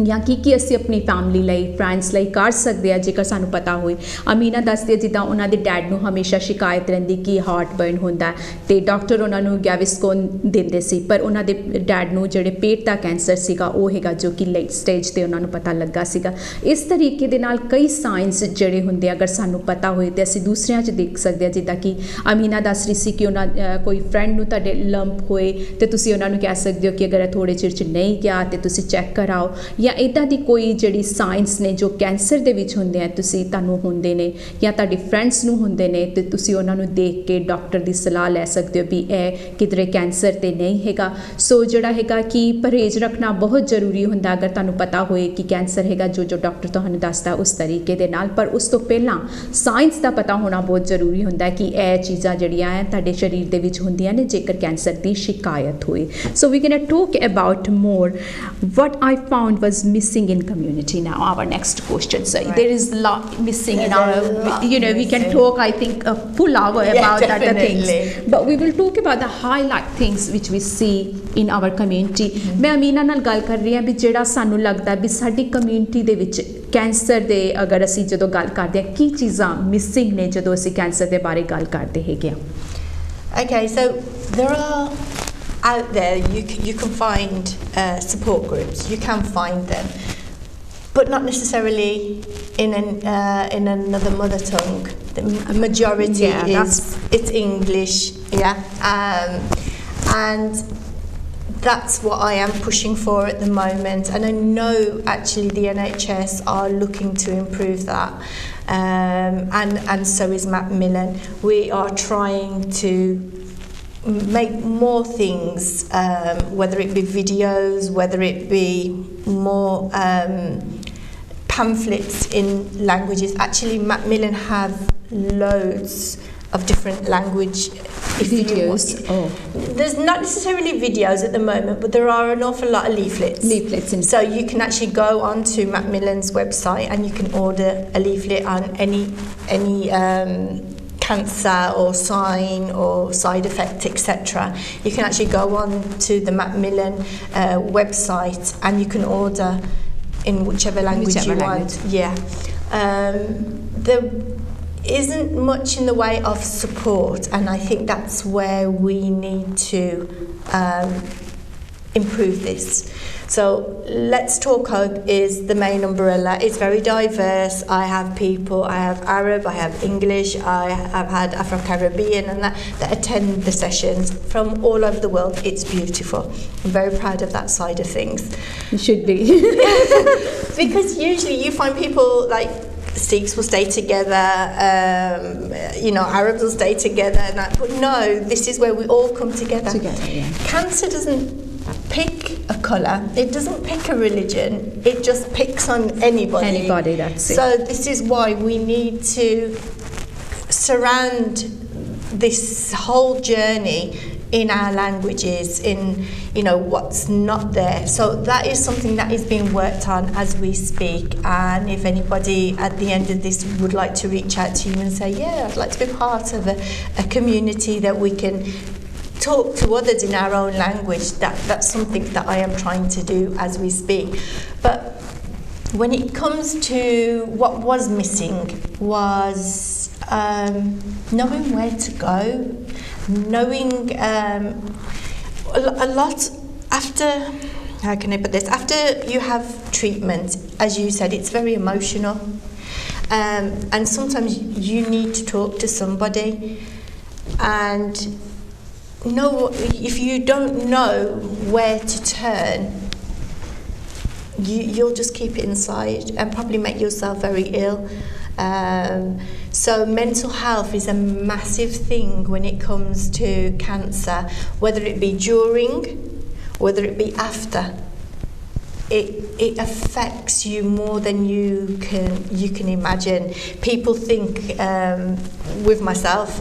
ਜਾਂ ਕੀ ਅਸੀਂ ਆਪਣੀ ਫੈਮਿਲੀ ਲਈ, ਫਰੈਂਡਸ ਲਈ ਕਰ ਸਕਦੇ ਆ ਜੇਕਰ ਸਾਨੂੰ ਪਤਾ ਹੋਏ। ਅਮੀਨਾ ਦੱਸਦੀ ਹੈ ਜਿੱਦਾਂ ਉਹਨਾਂ ਦੇ ਡੈਡ ਨੂੰ ਹਮੇਸ਼ਾ ਸ਼ਿਕਾਇਤ ਰਹਿੰਦੀ ਕਿ ਹਾਰਟਬਰਨ ਹੁੰਦਾ, ਅਤੇ ਡਾਕਟਰ ਉਹਨਾਂ ਨੂੰ ਗੈਵਿਸਕੋਨ ਦਿੰਦੇ ਸੀ, ਪਰ ਉਹਨਾਂ ਦੇ ਡੈਡ ਨੂੰ ਜਿਹੜੇ ਪੇਟ ਦਾ ਕੈਂਸਰ ਸੀਗਾ ਉਹ ਹੈਗਾ, ਜੋ ਕਿ ਲੇਟ ਸਟੇਜ 'ਤੇ ਉਹਨਾਂ ਨੂੰ ਪਤਾ ਲੱਗਾ ਸੀਗਾ। ਇਸ ਤਰੀਕੇ ਦੇ ਨਾਲ ਕਈ ਸਾਇੰਸ ਜਿਹੜੇ ਹੁੰਦੇ ਅਗਰ ਸਾਨੂੰ ਪਤਾ ਹੋਏ ਤਾਂ ਅਸੀਂ ਦੂਸਰਿਆਂ 'ਚ ਦੇਖ ਸਕਦੇ ਹਾਂ। ਜਿੱਦਾਂ ਕਿ ਅਮੀਨਾ ਦੱਸ ਰਹੀ ਸੀ ਕਿ ਉਹਨਾਂ ਕੋਈ ਫਰੈਂਡ ਨੂੰ ਤੁਹਾਡੇ ਲੰਪ ਹੋਏ ਤਾਂ ਤੁਸੀਂ ਉਹਨਾਂ ਨੂੰ ਕਹਿ ਸਕਦੇ ਹੋ ਕਿ ਅਗਰ ਇਹ ਥੋੜ੍ਹੇ ਚਿਰ 'ਚ ਨਹੀਂ ਗਿਆ ਤਾਂ ਤੁਸੀਂ ਚੈੱਕ ਕਰਾਓ, ਜਾਂ ਇੱਦਾਂ ਦੀ ਕੋਈ ਜਿਹੜੀ ਸਾਇੰਸ ਨੇ ਜੋ ਕੈਂਸਰ ਦੇ ਵਿੱਚ ਹੁੰਦੇ ਆ, ਤੁਹਾਨੂੰ ਹੁੰਦੇ ਨੇ ਜਾਂ ਤੁਹਾਡੇ ਫਰੈਂਡਸ ਨੂੰ ਹੁੰਦੇ ਨੇ, ਅਤੇ ਤੁਸੀਂ ਉਹਨਾਂ ਨੂੰ ਦੇਖ ਕੇ ਡਾਕਟਰ ਦੀ ਸਲਾਹ ਲੈ ਸਕਦੇ ਹੋ ਵੀ ਇਹ ਕਿਧਰੇ ਕੈਂਸਰ ਤੇ ਨਹੀਂ ਹੈਗਾ। ਸੋ ਜਿਹੜਾ ਹੈਗਾ ਕਿ ਪਰਹੇਜ਼ ਰੱਖਣਾ ਬਹੁਤ ਜ਼ਰੂਰੀ ਹੁੰਦਾ ਅਗਰ ਤੁਹਾਨੂੰ ਪਤਾ ਹੋਏ ਕਿ ਕੈਂਸਰ ਹੈਗਾ, ਜੋ ਡਾਕਟਰ ਤੁਹਾਨੂੰ ਦੱਸਦਾ ਉਸ ਤਰੀਕੇ ਦੇ ਨਾਲ। ਪਰ ਉਸ ਤੋਂ ਪਹਿਲਾਂ ਸਾਇੰਸ ਦਾ ਪਤਾ ਹੋਣਾ ਬਹੁਤ ਜ਼ਰੂਰੀ ਹੁੰਦਾ ਕਿ ਇਹ ਚੀਜ਼ਾਂ ਜਿਹੜੀਆਂ ਹੈ ਤੁਹਾਡੇ ਸਰੀਰ ਦੇ ਵਿੱਚ ਹੁੰਦੀਆਂ ਨੇ ਜੇਕਰ ਕੈਂਸਰ ਦੀ ਸ਼ਿਕਾਇਤ ਹੋਏ। So we can talk about more what I found was missing in community. Now our next question, so right. There is a lot missing in our, we can talk I think a full hour about other things, but we will talk about the highlight things which we see in our community. मैं अमीना नाल गल कर रही हाँ भी ਜਿਹੜਾ ਸਾਨੂੰ ਲੱਗਦਾ ਵੀ ਸਾਡੀ ਕਮਿਊਨਿਟੀ ਦੇ ਵਿੱਚ ਕੈਂਸਰ ਦੇ ਅਗਰ ਅਸੀਂ ਜਦੋਂ ਗੱਲ ਕਰਦੇ ਹਾਂ ਕੀ ਚੀਜ਼ਾਂ ਮਿਸਿੰਗ ਨੇ ਜਦੋਂ ਅਸੀਂ ਕੈਂਸਰ ਦੇ ਬਾਰੇ ਗੱਲ ਕਰਦੇ ਹੈਗੇ ਹਾਂ। Okay, so there are out there, you can find support groups, you can find them, but not necessarily in another mother tongue. The majority it's English, and that's what I am pushing for at the moment, and I know actually the NHS are looking to improve that, and so is Macmillan. We are trying to make more things, whether it be videos, whether it be more pamphlets in languages. Actually, Macmillan have loads of different language videos. There's not necessarily videos at the moment, but there are an awful lot of leaflets. So you can actually go onto Macmillan's website and you can order a leaflet on any cancer or sign or side effect, etc. You can actually go on to the Macmillan website and you can order in whichever language you want. There isn't much in the way of support, and I think that's where we need to improve this. So Let's Talk Hope is the main umbrella. It's very diverse. I have people, I have Arab, I have English, I have had Afro-Caribbean and that attend the sessions from all over the world. It's beautiful. I'm very proud of that side of things. You should be. Because usually you find people like Sikhs will stay together, Arabs will stay together, and that, but no, this is where we all come together. Cancer doesn't pick a colour, it doesn't pick a religion, it just picks on anybody, that's it. So this is why we need to surround this whole journey in our languages, in what's not there. So that is something that is being worked on as we speak. And if anybody at the end of this would like to reach out to you and say, yeah, I'd like to be part of a community that we can talk to others in our own language, that's something that I am trying to do as we speak. But when it comes to what was missing was knowing where to go, knowing a lot after, how can I put this, after you have treatment, as you said, it's very emotional, and sometimes you need to talk to somebody, and if you don't know where to turn, you'll just keep it inside and probably make yourself very ill. So mental health is a massive thing when it comes to cancer, whether it be during, whether it be after. It affects you more than you can imagine. People think, with myself,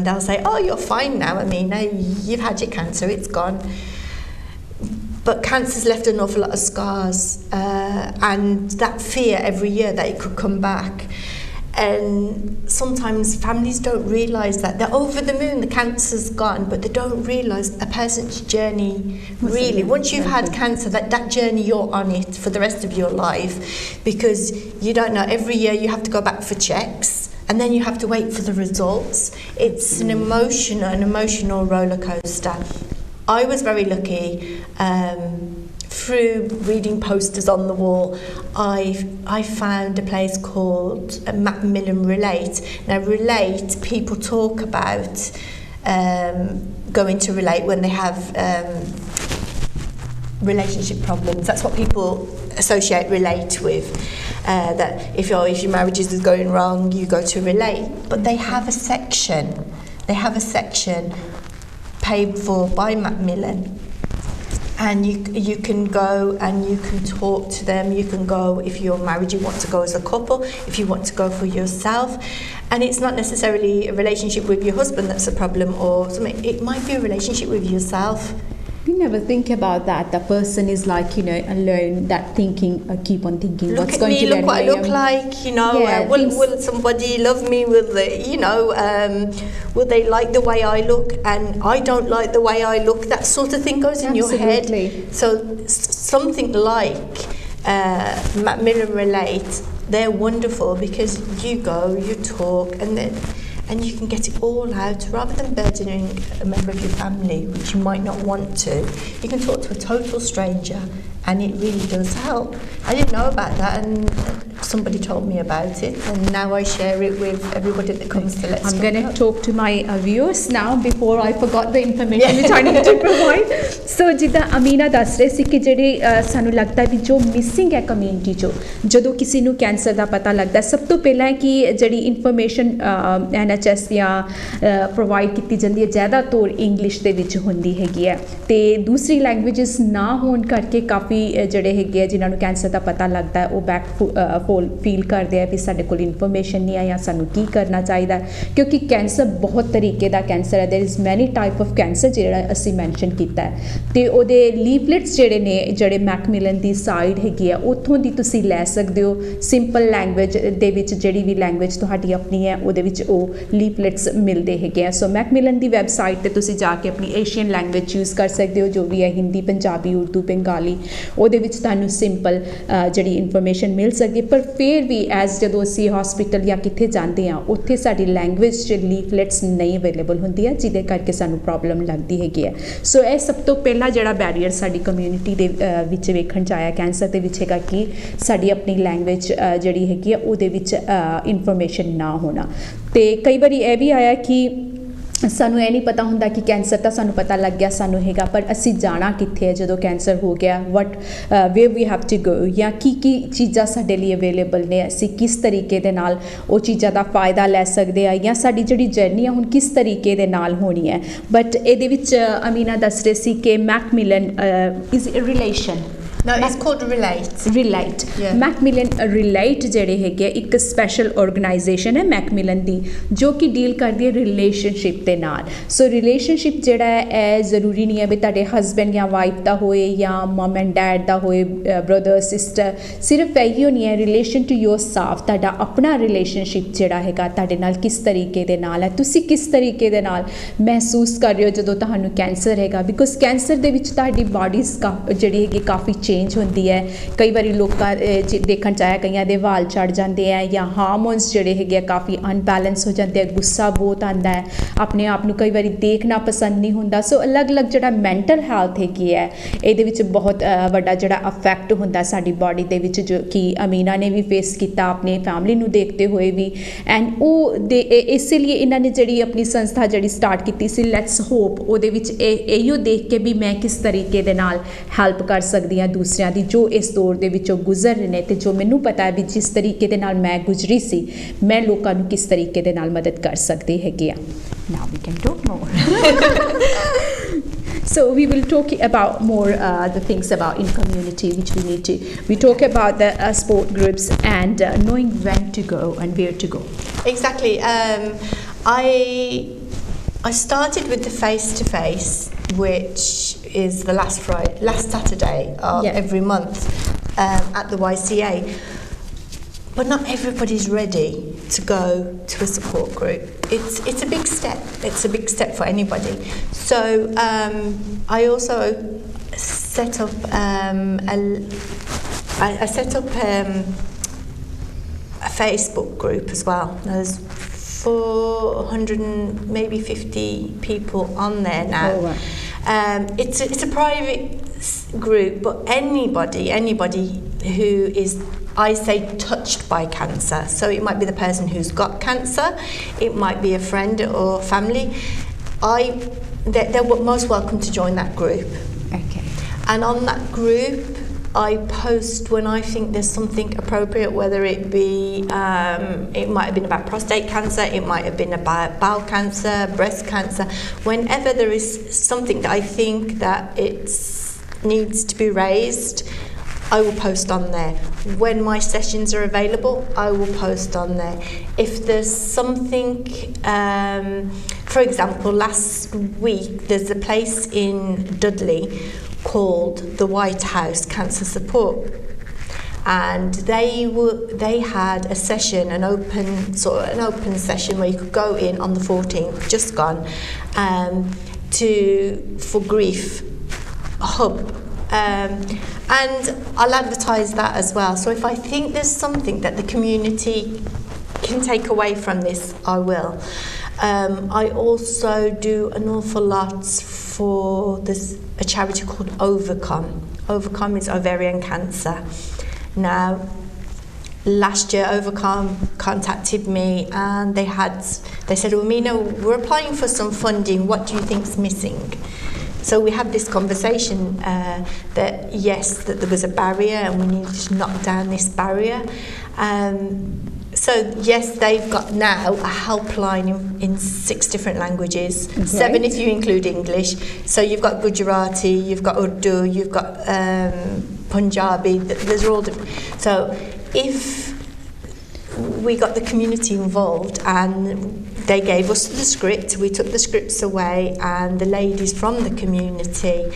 they'll say, "Oh, you're fine now. I mean, you've had your cancer; it's gone." But cancer's left an awful lot of scars, and that fear every year that it could come back. And sometimes families don't realise that. They're over the moon, the cancer's gone, but they don't realise a person's journey, really. Once you've had cancer, that journey, you're on it for the rest of your life, because you don't know, every year you have to go back for checks, and then you have to wait for the results. It's an emotional roller coaster. I was very lucky. Through reading posters on the wall, I found a place called Macmillan Relate. Now, Relate, people talk about going to Relate when they have relationship problems. That's what people associate Relate with. That if your marriage is going wrong, you go to Relate. But they have a section. Paid for by Macmillan. And you can go and you can talk to them. You can go, if you're married, you want to go as a couple. If you want to go for yourself. And it's not necessarily a relationship with your husband that's a problem or something. It might be a relationship with yourself. We never think about that. The person is like, alone, that thinking, keep on thinking, look what's at going me, to look what I look like, will somebody love me, will they like the way I look, and I don't like the way I look, that sort of thing goes in your head. So something like Macmillan Relate, they're wonderful, because you go, you talk, and you can get it all out rather than burdening a member of your family, which you might not want to. You can talk to a total stranger, and it really does help. I didn't know about that, and somebody told me about it, and now I share it with everybody that comes to Let's Talk. I'm going to talk to my viewers now before I forgot the information which I need to provide. So ਜਿੱਦਾਂ ਅਮੀਨਾ ਦੱਸ ਰਹੇ ਸੀ ਕਿ ਜਿਹੜੇ ਸਾਨੂੰ ਲੱਗਦਾ ਵੀ ਜੋ missing ਹੈ ਕਮਿਊਨਿਟੀ 'ਚੋਂ, ਜਦੋਂ ਕਿਸੇ ਨੂੰ ਕੈਂਸਰ ਦਾ ਪਤਾ ਲੱਗਦਾ, ਸਭ ਤੋਂ ਪਹਿਲਾਂ ਕਿ ਜਿਹੜੀ ਇਨਫੋਰਮੇਸ਼ਨ NHS ਦੀਆਂ ਪ੍ਰੋਵਾਈਡ ਕੀਤੀ ਜਾਂਦੀ ਹੈ ਜ਼ਿਆਦਾ ਤੌਰ ਇੰਗਲਿਸ਼ ਦੇ ਵਿੱਚ ਹੁੰਦੀ ਹੈਗੀ ਹੈ, ਅਤੇ ਦੂਸਰੀ ਲੈਂਗੁਏਜਸ ਨਾ ਹੋਣ ਕਰਕੇ ਕਾਫੀ ਜਿਹੜੇ ਹੈਗੇ ਆ ਜਿਨ੍ਹਾਂ ਨੂੰ ਕੈਂਸਰ ਦਾ ਪਤਾ ਲੱਗਦਾ ਉਹ ਫੀਲ ਕਰਦੇ ਆ ਵੀ ਸਾਡੇ ਕੋਲ ਇਨਫੋਰਮੇਸ਼ਨ ਨਹੀਂ ਆ ਜਾਂ ਸਾਨੂੰ ਕੀ ਕਰਨਾ ਚਾਹੀਦਾ, ਕਿਉਂਕਿ ਕੈਂਸਰ ਬਹੁਤ ਤਰੀਕੇ ਦਾ ਕੈਂਸਰ ਹੈ। ਦੇਰ ਇਜ਼ ਮੈਨੀ ਟਾਈਪ ਆਫ ਕੈਂਸਰ ਜਿਹੜਾ ਅਸੀਂ ਮੈਂਸ਼ਨ ਕੀਤਾ ਹੈ, ਅਤੇ ਉਹਦੇ ਲੀਫਲੇਟਸ ਜਿਹੜੇ ਮੈਕਮਿਲਨ ਦੀ ਸਾਈਡ ਹੈਗੀ ਆ ਉੱਥੋਂ ਦੀ ਤੁਸੀਂ ਲੈ ਸਕਦੇ ਹੋ। ਸਿੰਪਲ ਲੈਂਗੁਏਜ ਦੇ ਵਿੱਚ ਜਿਹੜੀ ਵੀ ਲੈਂਗੁਏਜ ਤੁਹਾਡੀ ਆਪਣੀ ਹੈ ਉਹਦੇ ਵਿੱਚ ਉਹ ਲੀਫਲੇਟਸ ਮਿਲਦੇ ਹੈਗੇ ਆ। ਸੋ ਮੈਕਮਿਲਨ ਦੀ ਵੈਬਸਾਈਟ 'ਤੇ ਤੁਸੀਂ ਜਾ ਕੇ ਆਪਣੀ ਏਸ਼ੀਅਨ ਲੈਂਗੁਏਜ ਚੂਜ਼ ਕਰ ਸਕਦੇ ਹੋ, ਜੋ ਵੀ ਹੈ ਹਿੰਦੀ, ਪੰਜਾਬੀ, ਉਰਦੂ, ਬੰਗਾਲੀ, ਉਹਦੇ ਵਿੱਚ ਤੁਹਾਨੂੰ ਸਿੰਪਲ ਜਿਹੜੀ ਇਨਫੋਰਮੇਸ਼ਨ ਮਿਲ ਸਕਦੀ। ਪਰ ਫਿਰ ਵੀ ਐਜ਼ ਜਦੋਂ ਅਸੀਂ ਹਸਪੀਟਲ ਜਾਂ ਕਿੱਥੇ ਜਾਂਦੇ ਹਾਂ ਉੱਥੇ ਸਾਡੀ ਲੈਂਗੁਏਜ 'ਚ ਲੀਫਲੇਟਸ ਨਹੀਂ ਅਵੇਲੇਬਲ ਹੁੰਦੀ ਹੈ, ਜਿਹਦੇ ਕਰਕੇ ਸਾਨੂੰ ਪ੍ਰੋਬਲਮ ਲੱਗਦੀ ਹੈਗੀ ਹੈ। ਸੋ ਇਹ ਸਭ ਤੋਂ ਪਹਿਲਾ ਜਿਹੜਾ ਬੈਰੀਅਰ ਸਾਡੀ ਕਮਿਊਨਿਟੀ ਦੇ ਵਿੱਚ ਵੇਖਣ 'ਚ ਆਇਆ ਕੈਂਸਰ ਦੇ ਵਿੱਚ ਹੈਗਾ ਕਿ ਸਾਡੀ ਆਪਣੀ ਲੈਂਗੁਏਜ ਜਿਹੜੀ ਹੈਗੀ ਆ ਉਹਦੇ ਵਿੱਚ ਇਨਫੋਰਮੇਸ਼ਨ ਨਾ ਹੋਣਾ। ਅਤੇ ਕਈ ਵਾਰੀ ਇਹ ਵੀ ਆਇਆ ਕਿ ਸਾਨੂੰ ਇਹ ਨਹੀਂ ਪਤਾ ਹੁੰਦਾ ਕਿ ਕੈਂਸਰ ਤਾਂ ਸਾਨੂੰ ਪਤਾ ਲੱਗ ਗਿਆ ਸਾਨੂੰ ਹੈਗਾ, ਪਰ ਅਸੀਂ ਜਾਣਾ ਕਿੱਥੇ ਹੈ ਜਦੋਂ ਕੈਂਸਰ ਹੋ ਗਿਆ, where we have to go, ਜਾਂ ਕੀ ਚੀਜ਼ਾਂ ਸਾਡੇ ਲਈ ਅਵੇਲੇਬਲ ਨੇ, ਅਸੀਂ ਕਿਸ ਤਰੀਕੇ ਦੇ ਨਾਲ ਉਹ ਚੀਜ਼ਾਂ ਦਾ ਫਾਇਦਾ ਲੈ ਸਕਦੇ ਆ, ਜਾਂ ਸਾਡੀ ਜਿਹੜੀ ਜਰਨੀ ਆ ਹੁਣ ਕਿਸ ਤਰੀਕੇ ਦੇ ਨਾਲ ਹੋਣੀ ਹੈ। ਬਟ ਇਹਦੇ ਵਿੱਚ ਅਮੀਨਾ ਦੱਸ ਰਹੇ ਸੀ ਕਿ Macmillan is relation No, it's called Relate. Relate. Macmillan relate ਜਿਹੜੇ ਹੈਗੇ ਇੱਕ ਸਪੈਸ਼ਲ ਆਰਗੇਨਾਈਜੇਸ਼ਨ ਹੈ ਮੈਕਮਿਲਨ ਦੀ ਜੋ ਕਿ ਡੀਲ ਕਰਦੀ ਹੈ ਰਿਲੇਸ਼ਨਸ਼ਿਪ ਦੇ ਨਾਲ ਸੋ ਰਿਲੇਸ਼ਨਸ਼ਿਪ ਜਿਹੜਾ ਹੈ ਇਹ ਜ਼ਰੂਰੀ ਨਹੀਂ ਹੈ ਵੀ ਤੁਹਾਡੇ ਹਸਬੈਂਡ ਜਾਂ ਵਾਈਫ ਦਾ ਹੋਏ ਜਾਂ ਮਮ ਐਂਡ ਡੈਡ ਦਾ ਹੋਏ ਬ੍ਰਦਰ ਸਿਸਟਰ ਸਿਰਫ ਇਹੀ ਨਹੀਂ ਹੈ ਰਿਲੇਸ਼ਨ ਟੂ ਯੋਰਸੈਲਫ ਤੁਹਾਡਾ ਆਪਣਾ ਰਿਲੇਸ਼ਨਸ਼ਿਪ ਜਿਹੜਾ ਹੈਗਾ ਤੁਹਾਡੇ ਨਾਲ ਕਿਸ ਤਰੀਕੇ ਦੇ ਨਾਲ ਹੈ ਤੁਸੀਂ ਕਿਸ ਤਰੀਕੇ ਦੇ ਨਾਲ ਮਹਿਸੂਸ ਕਰ ਰਹੇ ਹੋ ਜਦੋਂ ਤੁਹਾਨੂੰ ਕੈਂਸਰ ਹੈਗਾ ਬਿਕੋਜ਼ ਕੈਂਸਰ ਦੇ ਵਿੱਚ ਤੁਹਾਡੀ ਬਾਡੀਜ਼ ਜਿਹੜੀ ਹੈਗੀ ਕਾਫੀ ਚੇਂਜ ਹੁੰਦੀ ਹੈ ਕਈ ਵਾਰੀ ਲੋਕਾਂ ਦੇਖਣ 'ਚ ਆਇਆ ਕਈਆਂ ਦੇ ਵਾਲ ਚੜ੍ਹ ਜਾਂਦੇ ਆ ਜਾਂ ਹਾਰਮੋਨਸ ਜਿਹੜੇ ਹੈਗੇ ਆ ਕਾਫੀ ਅਨਬੈਲੈਂਸ ਹੋ ਜਾਂਦੇ ਆ ਗੁੱਸਾ ਬਹੁਤ ਆਉਂਦਾ ਹੈ ਆਪਣੇ ਆਪ ਨੂੰ ਕਈ ਵਾਰੀ ਦੇਖਣਾ ਪਸੰਦ ਨਹੀਂ ਹੁੰਦਾ ਸੋ ਅਲੱਗ-ਅਲੱਗ ਜਿਹੜਾ ਮੈਂਟਲ ਹੈਲਥ ਹੈਗੀ ਹੈ ਇਹਦੇ ਵਿੱਚ ਬਹੁਤ ਵੱਡਾ ਜਿਹੜਾ ਅਫੈਕਟ ਹੁੰਦਾ ਸਾਡੀ ਬਾਡੀ ਦੇ ਵਿੱਚ ਜੋ ਕਿ ਅਮੀਨਾ ਨੇ ਵੀ ਫੇਸ ਕੀਤਾ ਆਪਣੀ ਫੈਮਿਲੀ ਨੂੰ ਦੇਖਦੇ ਹੋਏ ਵੀ ਐਂਡ ਉਹ ਇਸੇ ਲਈ ਇਹਨਾਂ ਨੇ ਜਿਹੜੀ ਆਪਣੀ ਸੰਸਥਾ ਜਿਹੜੀ ਸਟਾਰਟ ਕੀਤੀ ਸੀ ਲੈਟਸ ਹੋਪ ਉਹਦੇ ਵਿੱਚ ਇਹੋ ਦੇਖ ਕੇ ਵੀ ਮੈਂ ਕਿਸ ਤਰੀਕੇ ਦੇ ਨਾਲ ਹੈਲਪ ਕਰ ਸਕਦੀ ਹਾਂ ਦੂਸਰਿਆਂ ਦੀ ਜੋ ਇਸ ਦੌਰ ਦੇ ਵਿੱਚੋਂ ਗੁਜ਼ਰ ਰਹੇ ਨੇ ਤੇ ਜੋ ਮੈਨੂੰ ਪਤਾ ਹੈ ਵੀ ਜਿਸ ਤਰੀਕੇ ਦੇ ਨਾਲ ਮੈਂ ਗੁਜ਼ਰੀ ਸੀ ਮੈਂ ਲੋਕਾਂ ਨੂੰ ਕਿਸ ਤਰੀਕੇ ਦੇ ਨਾਲ ਮਦਦ ਕਰ ਸਕਦੀ ਹੈਗੀ ਆ now we can talk more so we will talk about more the things about in community which we talk about the sport groups and knowing when to go and where to go exactly I started with the face-to-face which is the last Saturday of every month at the YCA but not everybody's ready to go to a support group it's a big step for anybody so I also set up I set up a Facebook group as well there's 400 and maybe 50 people on there now it's a private group but anybody who is I say touched by cancer so it might be the person who's got cancer it might be a friend or family they're most welcome to join that group okay and on that group I post when I think there's something appropriate whether it be it might have been about prostate cancer it might have been about bowel cancer breast cancer whenever there is something that I think that it needs to be raised I will post on there when my sessions are available I will post on there if there's something for example last week there's a place in Dudley called the White House Cancer Support and they had a session an open session where you could go in on the 14th just gone for grief hub and I'll advertise that as well so if I think there's something that the community can take away from this I will I also do an awful lot for a charity called Overcome is ovarian cancer now last year Overcome contacted me and they said Amina we're applying for some funding what do you think's missing so we had this conversation that yes that there was a barrier and we needed to knock down this barrier so yes they've got now a helpline in 6 different languages right. 7 if you include English so you've got Gujarati you've got Urdu you've got Punjabi there's all different so if we got the community involved and they gave us the script we took the scripts away and the ladies from the community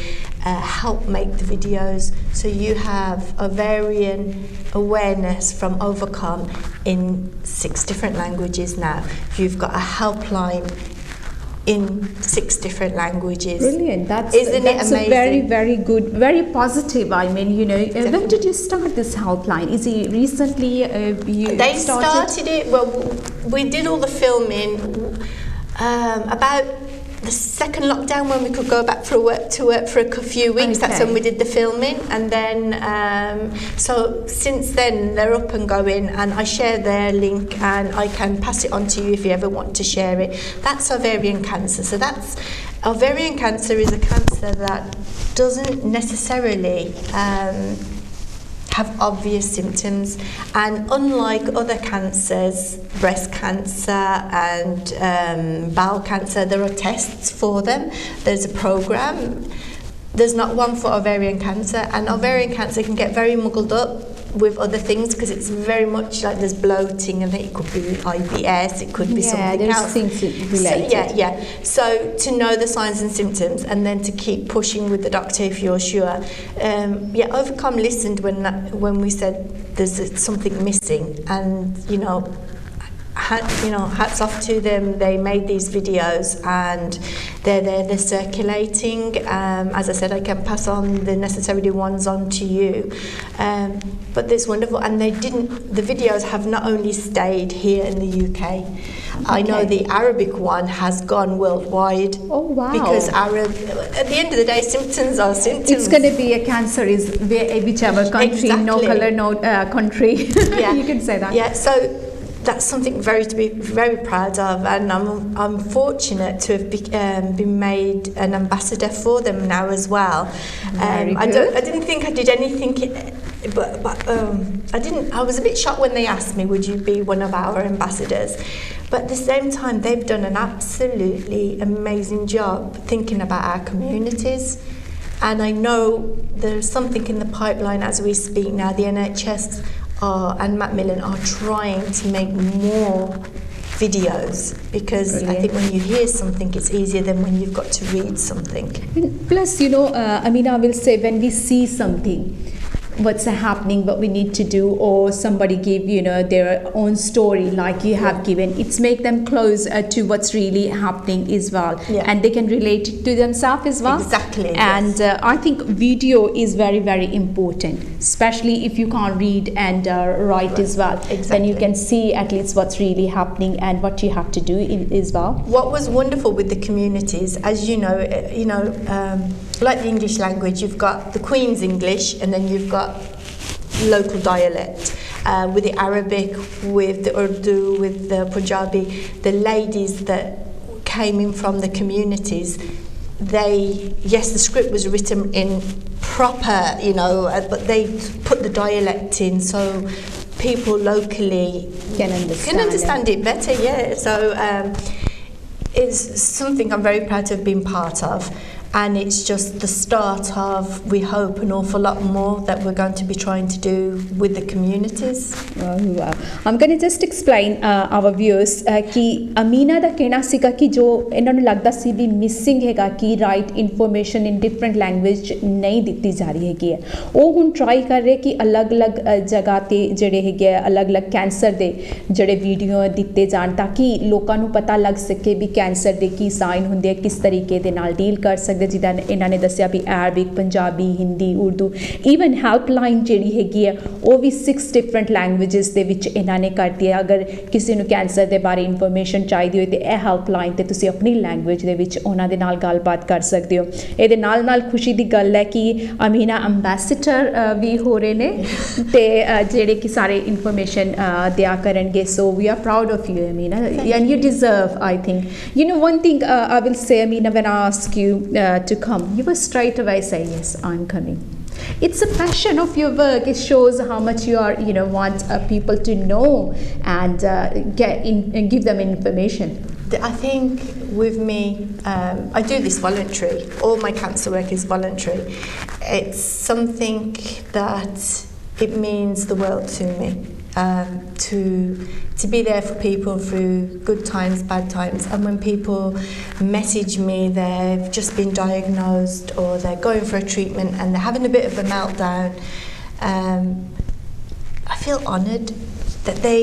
helped make the videos so you have ovarian awareness from Overcome in 6 different languages now you've got a helpline in 6 different languages brilliant that's amazing? A very very good very positive I mean you know when did you start this helpline is it recently they started it well we did all the filming about the second lockdown when we could go back to work for a few weeks that's when we did the filming and then so since then they're up and going and I share their link and I can pass it on to you if you ever want to share it that's ovarian cancer so that's ovarian cancer is a cancer that doesn't necessarily have obvious symptoms and unlike other cancers breast cancer and bowel cancer there are tests for them there's a program there's not one for ovarian cancer, and ovarian cancer can get very muddled up with other things because it's very much like there's bloating, and it could be IBS, it could be something else. Yeah, there's things related. So to know the signs and symptoms, and then to keep pushing with the doctor if you're sure. Overcome listened when we said there's something missing, and hats off to them. They made these videos and they're circulating. As I said, I can pass on the necessary ones on to you. But it's wonderful, and the videos have not only stayed here in the UK. I know the Arabic one has gone worldwide. Oh wow! Because at the end of the day, symptoms are symptoms. It's going to be a cancer is whichever country, exactly. No color, no country. Yeah. You can say that. Yeah. So that's something to be very proud of, and I'm fortunate to have been made an ambassador for them now as well. Very I good. didn't think I did anything, but I didn't. I was a bit shocked when they asked me, "Would you be one of our ambassadors?" But at the same time, they've done an absolutely amazing job thinking about our communities. And I know there's something in the pipeline as we speak now. The NHS and Macmillan are trying to make more videos, because Brilliant. I think when you hear something, it's easier than when you've got to read something. Plus, I will say, when we see something, what's happening, what we need to do, or somebody give their own story like you have given, it's make them close to what's really happening as well, and they can relate it to themselves as well. Exactly. And I think video is very, very important, especially if you can't read and write as well. Exactly. Then you can see at least what's really happening and what you have to do as well. What was wonderful with the communities, as you know, like the English language, you've got the Queen's English, and then you've got local dialect. With the Arabic, with the Urdu, with the Punjabi, the ladies that came in from the communities, the script was written in proper, but they put the dialect in so people locally can understand it better. Yeah, so it's something I'm very proud to have been part of. And it's just the start of, we hope, an awful lot more that we're going to be trying to do with the communities. Oh, wow. I'm going to just explain our viewers कि अमीना दा कहना सीगा कि जो इन्होंने लगता सी भी missing हैगा कि right information in different language नहीं दिती जा रही हैगी है वो हुण ट्राई कर रहे कि अलग-अलग जगह ते ਜਿਹੜੇ ਹੈਗੇ अलग-अलग ਕੈਂਸਰ ਦੇ ਜਿਹੜੇ ਵੀਡੀਓ ਦਿੱਤੇ ਜਾਣ ਤਾਂ ਕਿ ਲੋਕਾਂ ਨੂੰ ਪਤਾ ਲੱਗ ਸਕੇ ਵੀ ਕੈਂਸਰ ਦੇ ਕੀ ਸਾਈਨ ਹੁੰਦੇ ਆ ਕਿਸ ਤਰੀਕੇ ਦੇ ਨਾਲ ਡੀਲ ਕਰ ਸਕਦੇ ਜਿੱਦਾਂ ਇਹਨਾਂ ਨੇ ਦੱਸਿਆ ਵੀ Arabic Punjabi Hindi Urdu even helpline ਜਿਹੜੀ ਹੈਗੀ ਹੈ ਉਹ ਵੀ 6 ਡਿਫਰੈਂਟ ਲੈਂਗੁਏजेस ਦੇ ਵਿੱਚ ਇਹਨਾਂ ਨੇ ਕਰਤੀ ਹੈ ਅਗਰ ਕਿਸੇ ਨੂੰ ਕੈਂਸਰ ਦੇ ਬਾਰੇ ਇਨਫੋਰਮੇਸ਼ਨ ਚਾਹੀਦੀ ਹੋਏ ਤੇ ਇਹ ਹੈਲਪਲਾਈਨ ਤੇ ਤੁਸੀਂ ਆਪਣੀ ਲੈਂਗੁਏਜ ਦੇ ਵਿੱਚ ਉਹਨਾਂ ਦੇ ਨਾਲ ਗੱਲਬਾਤ ਕਰ ਸਕਦੇ ਹੋ ਇਹਦੇ ਨਾਲ ਨਾਲ ਖੁਸ਼ੀ ਦੀ ਗੱਲ ਹੈ ਕਿ ਅਮੀਨਾ ਅੰਬੈਸਡਰ ਵੀ ਹੋ ਰਹੇ ਨੇ ਤੇ ਜਿਹੜੇ ਕਿ ਸਾਰੇ ਇਨਫੋਰਮੇਸ਼ਨ ਦਿਆ ਕਰਨਗੇ so we are proud of you Amina and you deserve I think one thing I will say Amina when I ask you to come you will straight away say yes I'm coming it's a passion of your work it shows how much you are want people to know and give them information I think with me I do this voluntary all my cancer work is voluntary it's something that it means the world to me to be there for people through good times, bad times, and when people message me they've just been diagnosed or they're going for a treatment and they're having a bit of a meltdown, I feel honoured that they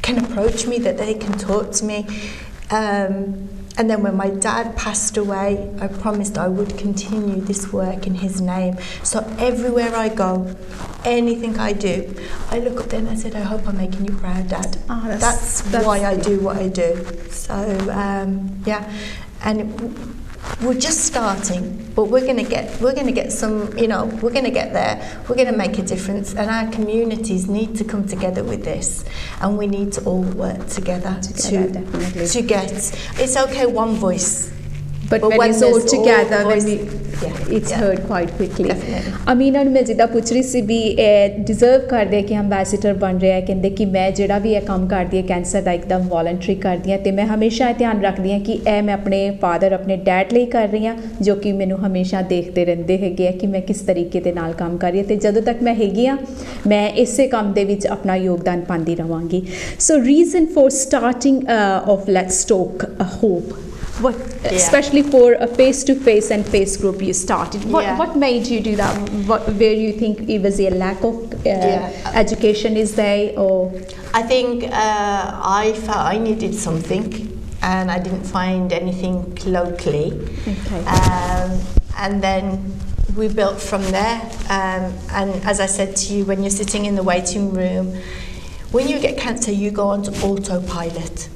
can approach me, that they can talk to me. And then when my dad passed away, I promised I would continue this work in his name. So everywhere I go, anything I do, I look up there and I said, I hope I'm making you proud, Dad. Oh, that's why I do what I do. So, and we're just starting, but we're going to get some, we're going to get there. We're going to make a difference, and our communities need to come together with this, and we need to all work together to get. It's okay, one voice But when it's all together, it's yeah. heard quite quickly. Definitely. Amina ਨੂੰ ਮੈਂ ਜਿੱਦਾਂ ਪੁੱਛ ਰਹੀ ਸੀ ਵੀ deserve ਕਰਦੇ ਕਿ ambassador ਬਣ ਰਿਹਾ ਕਹਿੰਦੇ ਕਿ ਮੈਂ ਜਿਹੜਾ ਵੀ ਇਹ ਕੰਮ ਕਰਦੀ ਹੈ ਕੈਂਸਰ ਦਾ ਇੱਕਦਮ ਵੋਲੰਟਰੀ ਕਰਦੀ ਹਾਂ ਅਤੇ ਮੈਂ ਹਮੇਸ਼ਾ ਇਹ ਧਿਆਨ ਰੱਖਦੀ ਹਾਂ ਕਿ ਇਹ ਮੈਂ ਆਪਣੇ ਫਾਦਰ ਆਪਣੇ ਡੈਡ ਲਈ ਕਰ ਰਹੀ ਹਾਂ ਜੋ ਕਿ ਮੈਨੂੰ ਹਮੇਸ਼ਾ ਦੇਖਦੇ ਰਹਿੰਦੇ ਹੈਗੇ ਆ ਕਿ ਮੈਂ ਕਿਸ ਤਰੀਕੇ ਦੇ ਨਾਲ ਕੰਮ ਕਰ ਰਹੀ ਹਾਂ ਅਤੇ ਜਦੋਂ ਤੱਕ ਮੈਂ ਹੈਗੀ ਹਾਂ ਮੈਂ ਇਸੇ ਕੰਮ ਦੇ ਵਿੱਚ ਆਪਣਾ ਯੋਗਦਾਨ ਪਾਉਂਦੀ ਰਹਾਂਗੀ so reason for starting of Let's Talk Hope especially for a face-to-face and face group you started what made you do that where you think it was a lack of education is there or I think I felt I needed something and I didn't find anything locally and then we built from there and as I said to you when you're sitting in the waiting room when you get cancer you go on to autopilot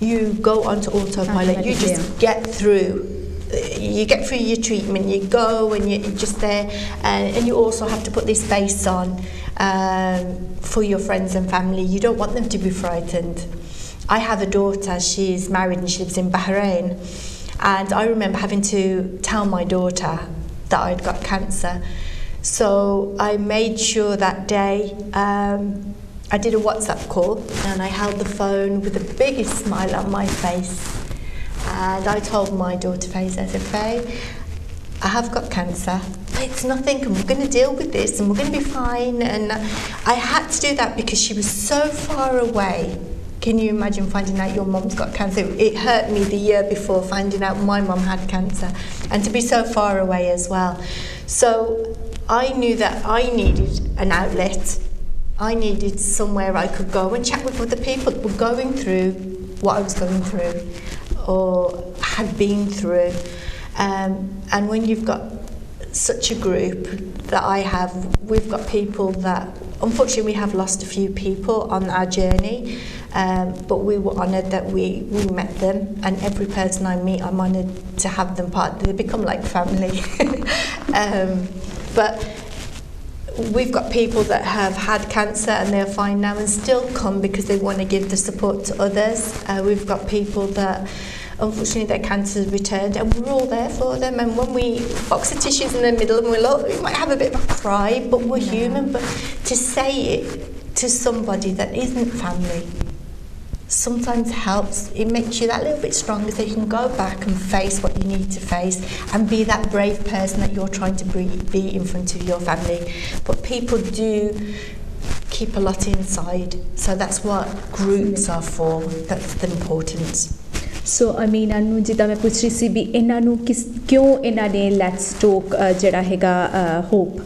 you go onto autopilot you just get through your treatment you go and you're just there and you also have to put this face on for your friends and family you don't want them to be frightened I have a daughter she's married and she lives in Bahrain and I remember having to tell my daughter that I'd got cancer so I made sure that day I did a WhatsApp call and I held the phone with the biggest smile on my face and I told my daughter Faye, I said, Faye, I have got cancer. It's nothing and we're going to deal with this and we're going to be fine and I had to do that because she was so far away. Can you imagine finding out your mum's got cancer? It hurt me the year before finding out my mum had cancer and to be so far away as well. So I knew that I needed an outlet. I needed somewhere I could go and chat with other people that were going through what I was going through or had been through. And when you've got such a group that I have, we've got people that, unfortunately we have lost a few people on our journey, but we were honoured that we met them and every person I meet I'm honoured to have them part, they become like family. But we've got people that have had cancer and they're fine now and still come because they want to give the support to others. We've got people that unfortunately their cancer has returned and we're all there for them and when we box of tissues in the middle and we might have a bit of a cry but we're human but to say it to somebody that isn't family sometimes helps. It makes you that little bit stronger so you can go back and face what you need to face and be that brave person that you're trying to be in front of your family. But people do keep a lot inside, so that's what groups are for. That's the importance. ਸੋ ਅਮੀਨਾ ਨੂੰ ਜਿੱਦਾਂ ਮੈਂ ਪੁੱਛ ਰਹੀ ਸੀ ਵੀ ਇਹਨਾਂ ਨੂੰ ਕਿਉਂ ਇਹਨਾਂ ਨੇ ਲੈਟਸ ਟਾਕ ਜਿਹੜਾ ਹੈਗਾ ਹੋਪ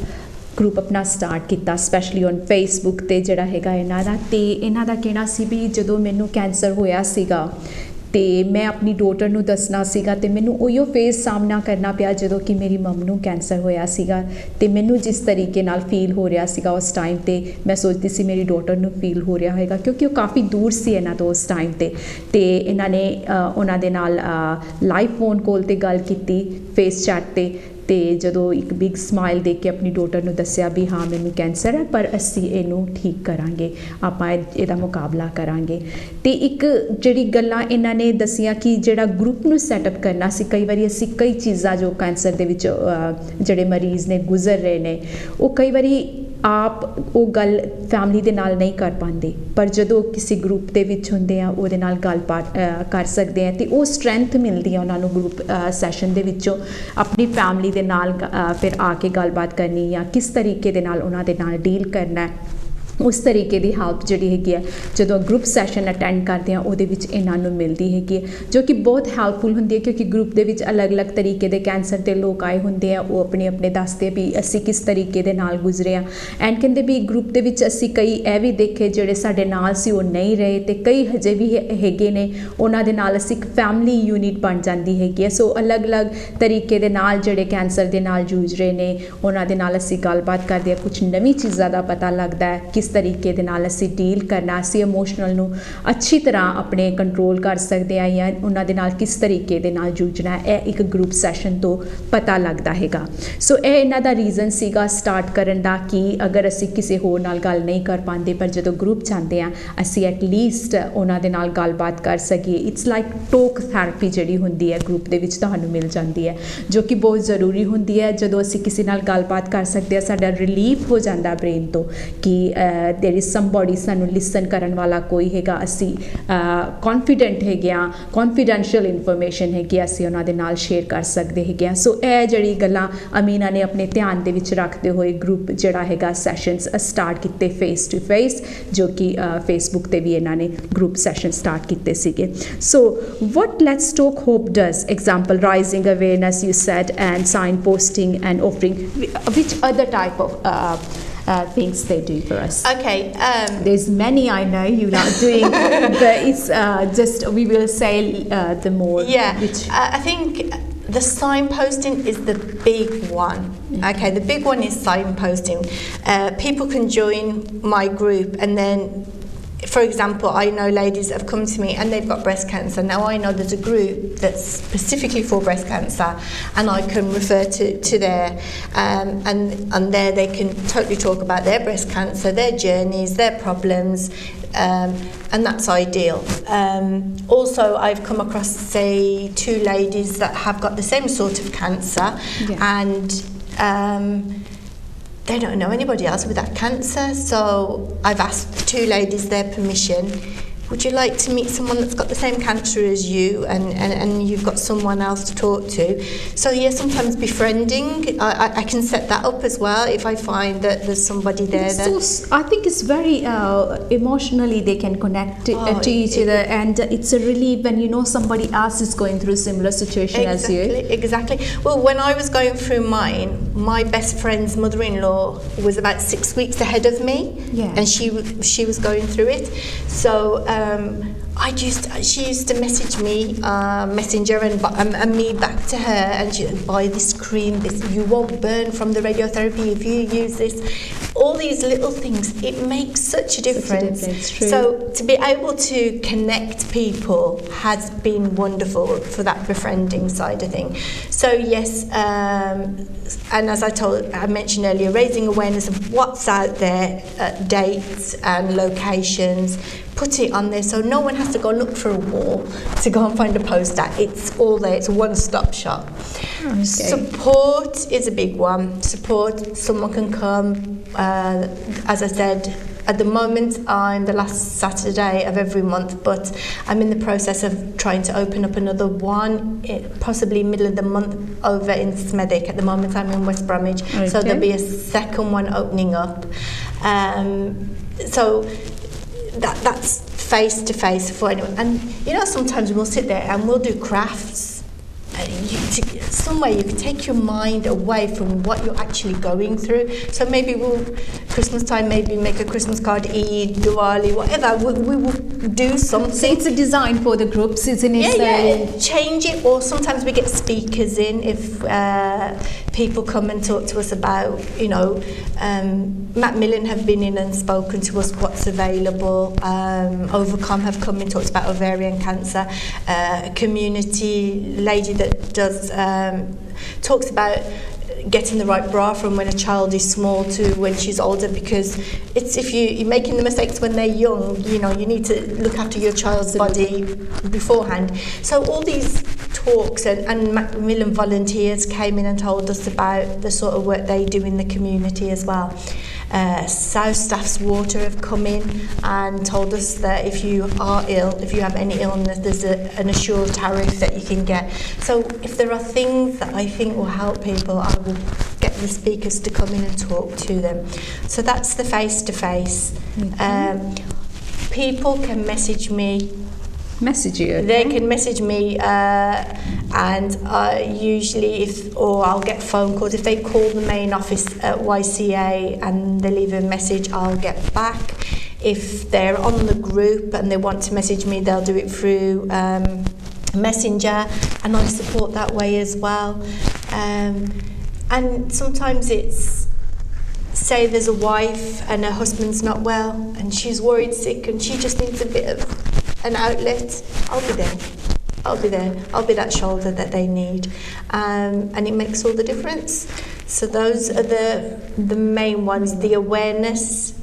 ਗਰੁੱਪ ਆਪਣਾ ਸਟਾਰਟ ਕੀਤਾ ਸਪੈਸ਼ਲੀ ਔਨ ਫੇਸਬੁੱਕ 'ਤੇ ਜਿਹੜਾ ਹੈਗਾ ਇਹਨਾਂ ਦਾ ਅਤੇ ਇਹਨਾਂ ਦਾ ਕਹਿਣਾ ਸੀ ਵੀ ਜਦੋਂ ਮੈਨੂੰ ਕੈਂਸਰ ਹੋਇਆ ਸੀਗਾ ਅਤੇ ਮੈਂ ਆਪਣੀ ਡੋਟਰ ਨੂੰ ਦੱਸਣਾ ਸੀਗਾ ਅਤੇ ਮੈਨੂੰ ਉਹੀਓ ਫੇਸ ਸਾਹਮਣਾ ਕਰਨਾ ਪਿਆ ਜਦੋਂ ਕਿ ਮੇਰੀ ਮੰਮ ਨੂੰ ਕੈਂਸਰ ਹੋਇਆ ਸੀਗਾ ਅਤੇ ਮੈਨੂੰ ਜਿਸ ਤਰੀਕੇ ਨਾਲ ਫੀਲ ਹੋ ਰਿਹਾ ਸੀਗਾ ਉਸ ਟਾਈਮ 'ਤੇ ਮੈਂ ਸੋਚਦੀ ਸੀ ਮੇਰੀ ਡੋਟਰ ਨੂੰ ਫੀਲ ਹੋ ਰਿਹਾ ਹੋਏਗਾ ਕਿਉਂਕਿ ਉਹ ਕਾਫੀ ਦੂਰ ਸੀ ਇਹਨਾਂ ਤੋਂ ਉਸ ਟਾਈਮ 'ਤੇ ਅਤੇ ਇਹਨਾਂ ਨੇ ਉਹਨਾਂ ਦੇ ਨਾਲ ਲਾਈਵ ਫੋਨ ਕਾਲ 'ਤੇ ਗੱਲ ਕੀਤੀ ਫੇਸ ਚੈਟ 'ਤੇ ਅਤੇ ਜਦੋਂ ਇੱਕ ਬਿਗ ਸਮਾਈਲ ਦੇਖ ਕੇ ਆਪਣੀ ਡੋਟਰ ਨੂੰ ਦੱਸਿਆ ਵੀ ਹਾਂ ਮੈਨੂੰ ਕੈਂਸਰ ਹੈ ਪਰ ਅਸੀਂ ਇਹਨੂੰ ਠੀਕ ਕਰਾਂਗੇ ਆਪਾਂ ਇਹਦਾ ਮੁਕਾਬਲਾ ਕਰਾਂਗੇ ਅਤੇ ਇੱਕ ਜਿਹੜੀ ਗੱਲਾਂ ਇਹਨਾਂ ਨੇ ਦੱਸੀਆਂ ਕਿ ਜਿਹੜਾ ਗਰੁੱਪ ਨੂੰ ਸੈਟਅਪ ਕਰਨਾ ਸੀ ਕਈ ਵਾਰੀ ਅਸੀਂ ਕਈ ਚੀਜ਼ਾਂ ਜੋ ਕੈਂਸਰ ਦੇ ਵਿੱਚ ਜਿਹੜੇ ਮਰੀਜ਼ ਨੇ ਗੁਜ਼ਰ ਰਹੇ ਨੇ ਉਹ ਕਈ ਵਾਰੀ ਆਪ ਉਹ ਗੱਲ ਫੈਮਿਲੀ ਦੇ ਨਾਲ ਨਹੀਂ ਕਰ ਪਾਉਂਦੇ ਪਰ ਜਦੋਂ ਕਿਸੇ ਗਰੁੱਪ ਦੇ ਵਿੱਚ ਹੁੰਦੇ ਆ ਉਹਦੇ ਨਾਲ ਗੱਲਬਾਤ ਕਰ ਸਕਦੇ ਆ ਅਤੇ ਉਹ ਸਟਰੈਂਥ ਮਿਲਦੀ ਆ ਉਹਨਾਂ ਨੂੰ ਗਰੁੱਪ ਸੈਸ਼ਨ ਦੇ ਵਿੱਚੋਂ ਆਪਣੀ ਫੈਮਿਲੀ ਦੇ ਨਾਲ ਫਿਰ ਆ ਕੇ ਗੱਲਬਾਤ ਕਰਨੀ ਜਾਂ ਕਿਸ ਤਰੀਕੇ ਦੇ ਨਾਲ ਉਹਨਾਂ ਦੇ ਨਾਲ ਡੀਲ ਕਰਨਾ ਉਸ ਤਰੀਕੇ ਦੀ ਹੈਲਪ ਜਿਹੜੀ ਹੈਗੀ ਆ ਜਦੋਂ ਗਰੁੱਪ ਸੈਸ਼ਨ ਅਟੈਂਡ ਕਰਦੇ ਆ ਉਹਦੇ ਵਿੱਚ ਇਹਨਾਂ ਨੂੰ ਮਿਲਦੀ ਹੈਗੀ ਜੋ ਕਿ ਬਹੁਤ ਹੈਲਪਫੁਲ ਹੁੰਦੀ ਹੈ ਕਿਉਂਕਿ ਗਰੁੱਪ ਦੇ ਵਿੱਚ ਅਲੱਗ-ਅਲੱਗ ਤਰੀਕੇ ਦੇ ਕੈਂਸਰ ਦੇ ਲੋਕ ਆਏ ਹੁੰਦੇ ਆ ਉਹ ਆਪਣੇ ਦੱਸਦੇ ਵੀ ਅਸੀਂ ਕਿਸ ਤਰੀਕੇ ਦੇ ਨਾਲ ਗੁਜ਼ਰੇ ਆ ਐਂਡ ਕਹਿੰਦੇ ਵੀ ਗਰੁੱਪ ਦੇ ਵਿੱਚ ਅਸੀਂ ਕਈ ਇਹ ਵੀ ਦੇਖੇ ਜਿਹੜੇ ਸਾਡੇ ਨਾਲ ਸੀ ਉਹ ਨਹੀਂ ਰਹੇ ਅਤੇ ਕਈ ਹਜੇ ਵੀ ਹੈਗੇ ਨੇ ਉਹਨਾਂ ਦੇ ਨਾਲ ਅਸੀਂ ਇੱਕ ਫੈਮਿਲੀ ਯੂਨਿਟ ਬਣ ਜਾਂਦੀ ਹੈਗੀ ਹੈ ਸੋ ਅਲੱਗ-ਅਲੱਗ ਤਰੀਕੇ ਦੇ ਨਾਲ ਜਿਹੜੇ ਕੈਂਸਰ ਦੇ ਨਾਲ ਜੂਝ ਰਹੇ ਨੇ ਉਹਨਾਂ ਦੇ ਨਾਲ ਅਸੀਂ ਗੱਲਬਾਤ ਕਰਦੇ ਹਾਂ ਕੁਛ ਨਵੀਂ ਚੀਜ਼ਾਂ ਦਾ ਪਤਾ ਲੱਗਦਾ ਹੈ ਕਿਸ किस तरीके दे नाल असी डील करना, असी इमोशनल नू अच्छी तरह अपने कंट्रोल कर सकते हैं या उन्हां दे नाल किस तरीके दे नाल जूझना है, यह एक ग्रुप सैशन तो पता लगता हैगा। सो यह इन्हां दा रीज़न सीगा स्टार्ट करन दा कि अगर असी किसी होर नाल गल नहीं कर पाते पर जो ग्रुप चाहते हैं असी एटलीस्ट उन्हां दे नाल गलबात कर सकीए। इट्स लाइक टॉक थैरेपी जिहड़ी हुंदी है ग्रुप दे विच तुहानूं मिल जाती है, जो कि बहुत ज़रूरी हुंदी है। जदों असी किसी नाल गलबात कर सकते हैं साडा रिलीफ हो जाता ब्रेन तो कि देयर इज़ समबॉडी सानूं लिसन करन वाला कोई हैगा, असी कॉन्फिडेंट हैगे आ, कॉन्फिडेंशियल इन्फॉर्मेशन है कि असी उन्हां दे नाल शेयर कर सकते हैगे। सो यह जिहड़ी गल्लां अमीना ने अपने ध्यान दे विच रखते हुए ग्रुप जिहड़ा हैगा सैशनस स्टार्ट किते फेस टू फेस, जो कि फेसबुक ते भी इन्हां ने ग्रुप सैशन स्टार्ट किते सीगे। So what let's talk hope does, example rising awareness you said, and signposting and offering, which other type of things they do for us? Okay, there's many I know you are doing, but it's just we will say the more. Yeah, I think the signposting is the big one. Okay, the big one is signposting. People can join my group and then, for example, I know ladies that have come to me and they've got breast cancer. Now I know there's a group that's specifically for breast cancer and I can refer to there and there they can totally talk about their breast cancer, their journeys, their problems, and that's ideal. Also, I've come across, say, 2 ladies that have got the same sort of cancer, and they don't know anybody else with that cancer, so I've asked the 2 ladies their permission. Would you like to meet someone that's got the same cancer as you and you've got someone else to talk to? So yeah, sometimes befriending, I can set that up as well if I find that there's somebody there. So I think it's very emotionally they can connect to each other, and it's a relief when you know somebody else is going through a similar situation as you. Exactly. Well, when I was going through mine, my best friend's mother-in-law was about 6 weeks ahead of me, and she was going through it. So she used to message me messenger and me back to her, and she buy this cream, this you won't burn from the radiotherapy if you use this. All these little things, it makes such a difference. True. So to be able to connect people has been wonderful for that befriending side of things. So yes, and as I mentioned earlier, raising awareness of what's out there, dates and locations, put it on there so no one has to go look for a wall to go and find a poster. It's all there. It's a one-stop shop. Okay. Support is a big one. Support, someone can come. As I said, at the moment I'm the last Saturday of every month, but I'm in the process of trying to open up another one, possibly middle of the month over in Smethwick. At the moment I'm in West Bromwich, so there'll be a second one opening up. So that's face to face for anyone. And you know, sometimes we'll sit there and we'll do crafts. Somewhere you can take your mind away from what you're actually going through. So maybe Christmas time, maybe make a Christmas card, Eid, Diwali, whatever. We will do something. So it's a design for the groups, isn't it? Yeah, change it. Or sometimes we get speakers in if people come and talk to us about, you know, Macmillan have been in and spoken to us what's available. Overcome have come and talked about ovarian cancer. Community lady that does talks about getting the right bra from when a child is small to when she's older, because it's if you're making the mistakes when they're young, you know, you need to look after your child's body beforehand. So all these talks and Macmillan volunteers came in and told us about the sort of work they do in the community as well. South Staff's Water have come in and told us that if you are ill, if you have any illness, there's an assured tariff that you can get. So if there are things that I think will help people, I will get the speakers to come in and talk to them. So that's the face-to-face. People can message me. Message you? Okay. They can message me, and usually I'll get phone calls. If they call the main office at YCA and they leave a message, I'll get back. If they're on the group and they want to message me, they'll do it through Messenger, and I support that way as well. And sometimes it's say there's a wife and her husband's not well and she's worried sick and she just needs a bit of an outlet, I'll be there. I'll be that shoulder that they need, and it makes all the difference. So those are the main ones. The awareness.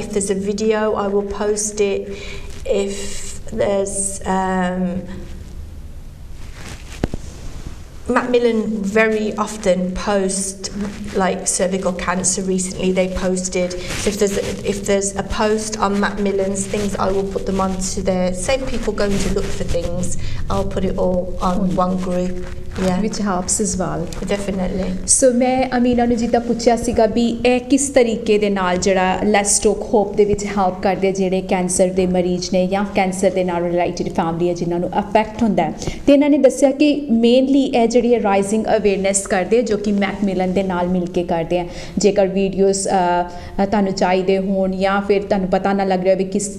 If there's a video, I will post it. If there's Macmillan very often post like cervical cancer. Recently they posted, so if there's a post on Macmillan's things, I will put them onto there. Save people going to look for things. I'll put it all on one group. Yeah, which helps as well. Definitely. So मैं अमीना ਨੂੰ ਜਿੱਦਾਂ ਪੁੱਛਿਆ ਸੀਗਾ ਵੀ ਇਹ ਕਿਸ ਤਰੀਕੇ ਦੇ ਨਾਲ ਜਿਹੜਾ ਲੈਸ ਟੋਕ ਹੋਪ ਦੇ ਵਿੱਚ ਹੈਲਪ ਕਰਦੇ ਜਿਹੜੇ ਕੈਂਸਰ ਦੇ ਮਰੀਜ਼ ਨੇ ਜਾਂ ਕੈਂਸਰ ਦੇ ਨਾਲ ਰਿਲੇਟਡ ਫੈਮਿਲੀ ਹੈ ਜਿਨ੍ਹਾਂ ਨੂੰ ਅਫੈਕਟ ਹੁੰਦਾ ਹੈ ਤੇ ਇਹਨਾਂ ਨੇ ਦੱਸਿਆ ਕਿ ਮੇਨਲੀ ਇਹ ਜਿਹੜੀ ਰਾਈਜ਼ਿੰਗ ਅਵੇਅਰਨੈਸ ਕਰਦੇ ਜੋ ਕਿ ਮੈਕਮਿਲਨ ਦੇ ਨਾਲ ਮਿਲ ਕੇ ਕਰਦੇ ਆ ਜੇਕਰ ਵੀਡੀਓਜ਼ ਤੁਹਾਨੂੰ ਚਾਹੀਦੇ ਹੋਣ ਜਾਂ ਫਿਰ ਤੁਹਾਨੂੰ ਪਤਾ ਨਾ ਲੱਗ ਰਿਹਾ ਵੀ ਕਿਸ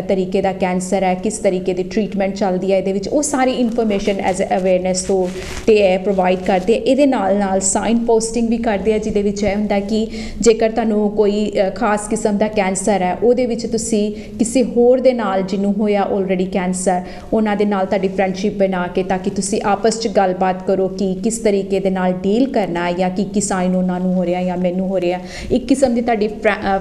ਤਰੀਕੇ ਦਾ ਕੈਂਸਰ ਹੈ ਕਿਸ ਤਰੀਕੇ ਦੀ ਟ੍ਰੀਟਮੈਂਟ ਚੱਲਦੀ ਹੈ ਇਹਦੇ ਵਿੱਚ ਉਹ ਸਾਰੀ ਇਨਫੋਰਮੇਸ਼ਨ ਐਜ਼ ਅਵੇਅਰਨੈਸ ਤੋਂ प्रोवाइड करते हैं ये नाल साइन पोस्टिंग भी करते हैं जिहदे विच यह हुंदा कि जेकर तुहानूं कोई खास किस्म का कैंसर है उहदे विच तुसीं किसी होर दे नाल जिन्हों होया ऑलरेडी कैंसर उन्हां दे नाल तुहाडी फ्रेंडशिप बना के ताकि तुसीं आपस च गलबात करो कि किस तरीके दे नाल डील करना है या कि साइन उन्हां नूं हो रहा या मैनूं हो रहा एक किस्म दी तुहाडी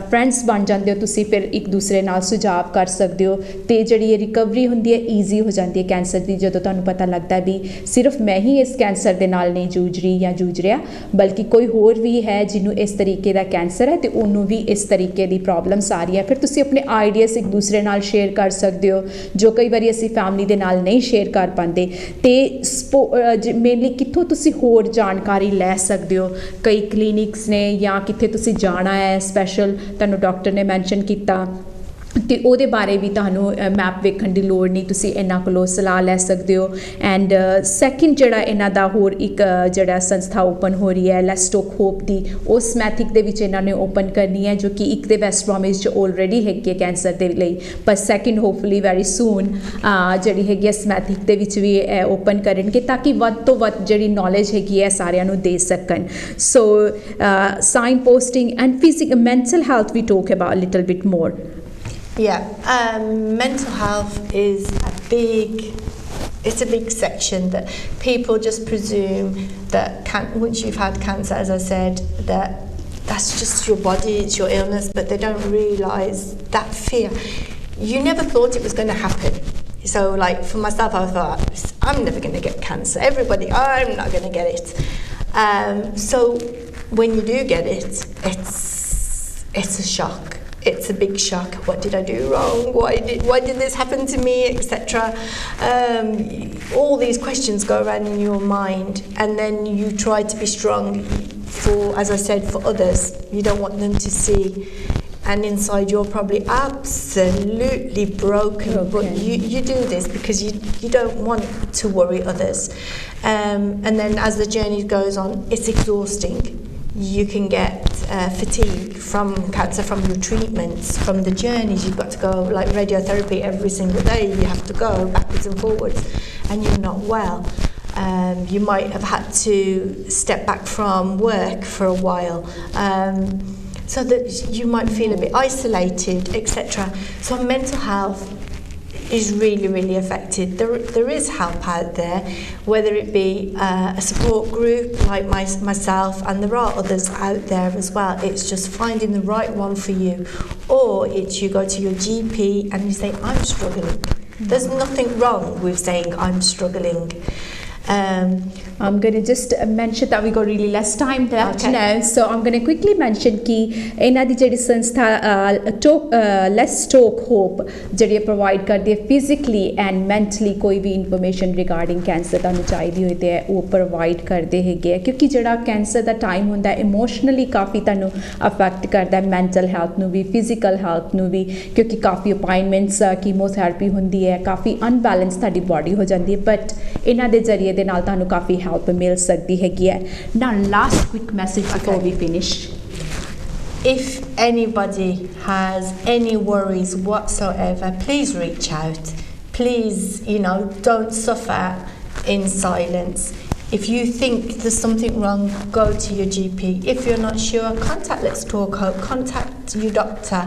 फ्रेंड्स बन जांदे हो तुसीं फिर एक दूसरे नाल सुझाव कर सकते हो ते जिहड़ी रिकवरी हुंदी है ईजी हो जाती है कैंसर की जदों तुहानूं पता लगता भी सिर्फ मैं ही इस कैंसर ਦੇ ਨਾਲ ਨਹੀਂ ਜੂਝ ਰਹੀ ਜਾਂ ਜੂਝ ਰਿਹਾ ਬਲਕਿ ਕੋਈ ਹੋਰ ਵੀ ਹੈ ਜਿਹਨੂੰ ਇਸ ਤਰੀਕੇ ਦਾ ਕੈਂਸਰ ਹੈ ਤੇ ਉਹਨੂੰ ਵੀ ਇਸ ਤਰੀਕੇ ਦੀ ਪ੍ਰੋਬਲਮਸ ਆ ਰਹੀ ਹੈ ਫਿਰ ਤੁਸੀਂ ਆਪਣੇ ਆਈਡੀਆਸ ਇੱਕ ਦੂਸਰੇ ਨਾਲ ਸ਼ੇਅਰ ਕਰ ਸਕਦੇ ਹੋ ਜੋ ਕਈ ਵਾਰੀ ਅਸੀਂ ਫੈਮਿਲੀ ਦੇ ਨਾਲ ਨਹੀਂ ਸ਼ੇਅਰ ਕਰ ਪਾਉਂਦੇ ਤੇ ਮੇਨਲੀ ਕਿੱਥੋਂ ਤੁਸੀਂ ਹੋਰ ਜਾਣਕਾਰੀ ਲੈ ਸਕਦੇ ਹੋ ਕਈ ਕਲੀਨਿਕਸ ਨੇ ਜਾਂ ਕਿੱਥੇ ਤੁਸੀਂ ਜਾਣਾ ਹੈ ਸਪੈਸ਼ਲ ਤੁਹਾਨੂੰ ਡਾਕਟਰ ਨੇ ਮੈਂਸ਼ਨ ਕੀਤਾ ਤੇ ਉਹਦੇ ਬਾਰੇ ਵੀ ਤੁਹਾਨੂੰ ਮੈਪ ਵੇਖਣ ਦੀ ਲੋੜ ਨਹੀਂ ਤੁਸੀਂ ਇਹਨਾਂ ਕੋਲੋਂ ਸਲਾਹ ਲੈ ਸਕਦੇ ਹੋ ਐਂਡ ਸੈਕਿੰਡ ਜਿਹੜਾ ਇਹਨਾਂ ਦਾ ਹੋਰ ਇੱਕ ਜਿਹੜਾ ਸੰਸਥਾ ਓਪਨ ਹੋ ਰਹੀ ਹੈ ਲੈਸ ਟੋਕ ਹੋਪ ਦੀ ਉਸ ਮੈਥਿਕ ਦੇ ਵਿੱਚ ਇਹਨਾਂ ਨੇ ਓਪਨ ਕਰਨੀ ਹੈ ਜੋ ਕਿ ਇੱਕ ਦੇ ਵੈਸਟ ਬ੍ਰੋਮਿਜ 'ਚ ਆਲਰੇਡੀ ਹੈਗੀ ਹੈ ਕੈਂਸਰ ਦੇ ਲਈ ਪਰ ਸੈਕਿੰਡ ਹੋਪਫੁਲੀ ਵੈਰੀ ਸੂਨ ਜਿਹੜੀ ਹੈਗੀ ਹੈ ਸਮੈਥਿਕ ਦੇ ਵਿੱਚ ਵੀ ਓਪਨ ਕਰਨਗੇ ਤਾਂ ਕਿ ਵੱਧ ਤੋਂ ਵੱਧ ਜਿਹੜੀ ਨੌਲੇਜ ਹੈਗੀ ਹੈ ਸਾਰਿਆਂ ਨੂੰ ਦੇ ਸਕਣ so sign posting and physical mental health we talk about little bit more Yeah, mental health is it's a big section that people just presume that once you've had cancer, as I said, that's just your body, it's your illness, but they don't realise that fear. You never thought it was going to happen. So like for myself, I thought, I'm never going to get cancer. Everybody, I'm not going to get it. So when you do get it, it's a shock. It's a big shock. What did I do wrong? Why did this happen to me, etc. All these questions go around in your mind, and then you try to be strong for, as I said, for others. You don't want them to see, and inside you're probably absolutely broken. But you do this because you don't want to worry others. And then as the journey goes on, it's exhausting. You can get fatigue from cancer, from your treatments, from the journeys. You've got to go like radiotherapy every single day. You have to go backwards and forwards, and you're not well. You might have had to step back from work for a while, so that you might feel a bit isolated, etc. So mental health is really, really affected. There is help out there, whether it be a support group like myself, and there are others out there as well. It's just finding the right one for you, or it's you go to your GP and you say, I'm struggling. There's nothing wrong with saying I'm struggling. I'm going to just mention that we got really less time left now, so I'm going to quickly mention कि इन्हां दी जेह्ड़ी संस्था let's talk hope जेह्ड़ी provide करदी है physically and mentally कोई भी information regarding cancer तुहानूं चाहिदी होई ते ओह प्रोवाइड करदे हैगे क्योंकि जेह्ड़ा कैंसर दा टाइम हुंदा है इमोशनली काफ़ी तुहानूं अफेक्ट करदा है मैंटल हैल्थ नूं भी फिजिकल हैल्थ नूं भी क्योंकि काफ़ी अपॉइंटमेंट्स कीमोथेरेपी हुंदी है काफ़ी अनबैलेंस तुहाडी बॉडी हो जाती है बट इन्हां दे जरिए दे नाल तुहानूं काफ़ी help मिल सकती हैगी है. Now last quick message before we finish. If anybody has any worries whatsoever, please reach out. Please, don't suffer in silence. If you think there's something wrong, go to your GP. If you're not sure, contact Let's Talk Hope, contact your doctor.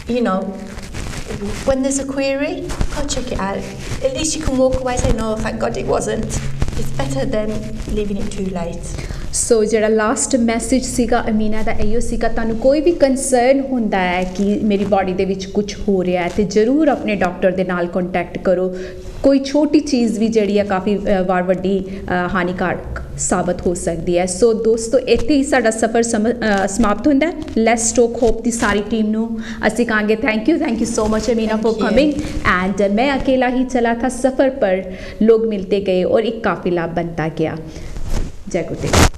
You know, when there's a query, go check it out. At least you can walk away and say, no, thank God it wasn't. It's better than leaving it too late. ਸੋ ਜਿਹੜਾ last message ਸੀਗਾ ਅਮੀਨਾ ਦਾ ਇਹੋ ਸੀਗਾ, ਤੁਹਾਨੂੰ ਕੋਈ ਵੀ concern ਹੁੰਦਾ ਹੈ ਕਿ ਮੇਰੀ ਬਾਡੀ ਦੇ ਵਿੱਚ ਕੁਝ ਹੋ ਰਿਹਾ ਹੈ ਤੇ ਜ਼ਰੂਰ ਆਪਣੇ ਡਾਕਟਰ ਦੇ ਨਾਲ ਕੰਟੈਕਟ ਕਰੋ। ਕੋਈ ਛੋਟੀ ਚੀਜ਼ ਵੀ ਜਿਹੜੀ ਹੈ ਕਾਫੀ ਵਾਰ ਵੱਡੀ ਹਾਨੀਕਾਰਕ ਸਾਬਤ ਹੋ ਸਕਦੀ ਹੈ। ਸੋ ਦੋਸਤੋ ਇੱਥੇ ਹੀ ਸਾਡਾ ਸਫ਼ਰ ਸਮਾਪਤ ਹੁੰਦਾ ਹੈ। Let's talk hop the sorry team ਨੂੰ ਅਸੀਂ ਕਹਾਂਗੇ thank you so much Amina for coming. And मैं अकेला ही चला था सफ़र पर, लोग मिलते गए और एक काफिला बनता गया। जय गुरुदेव।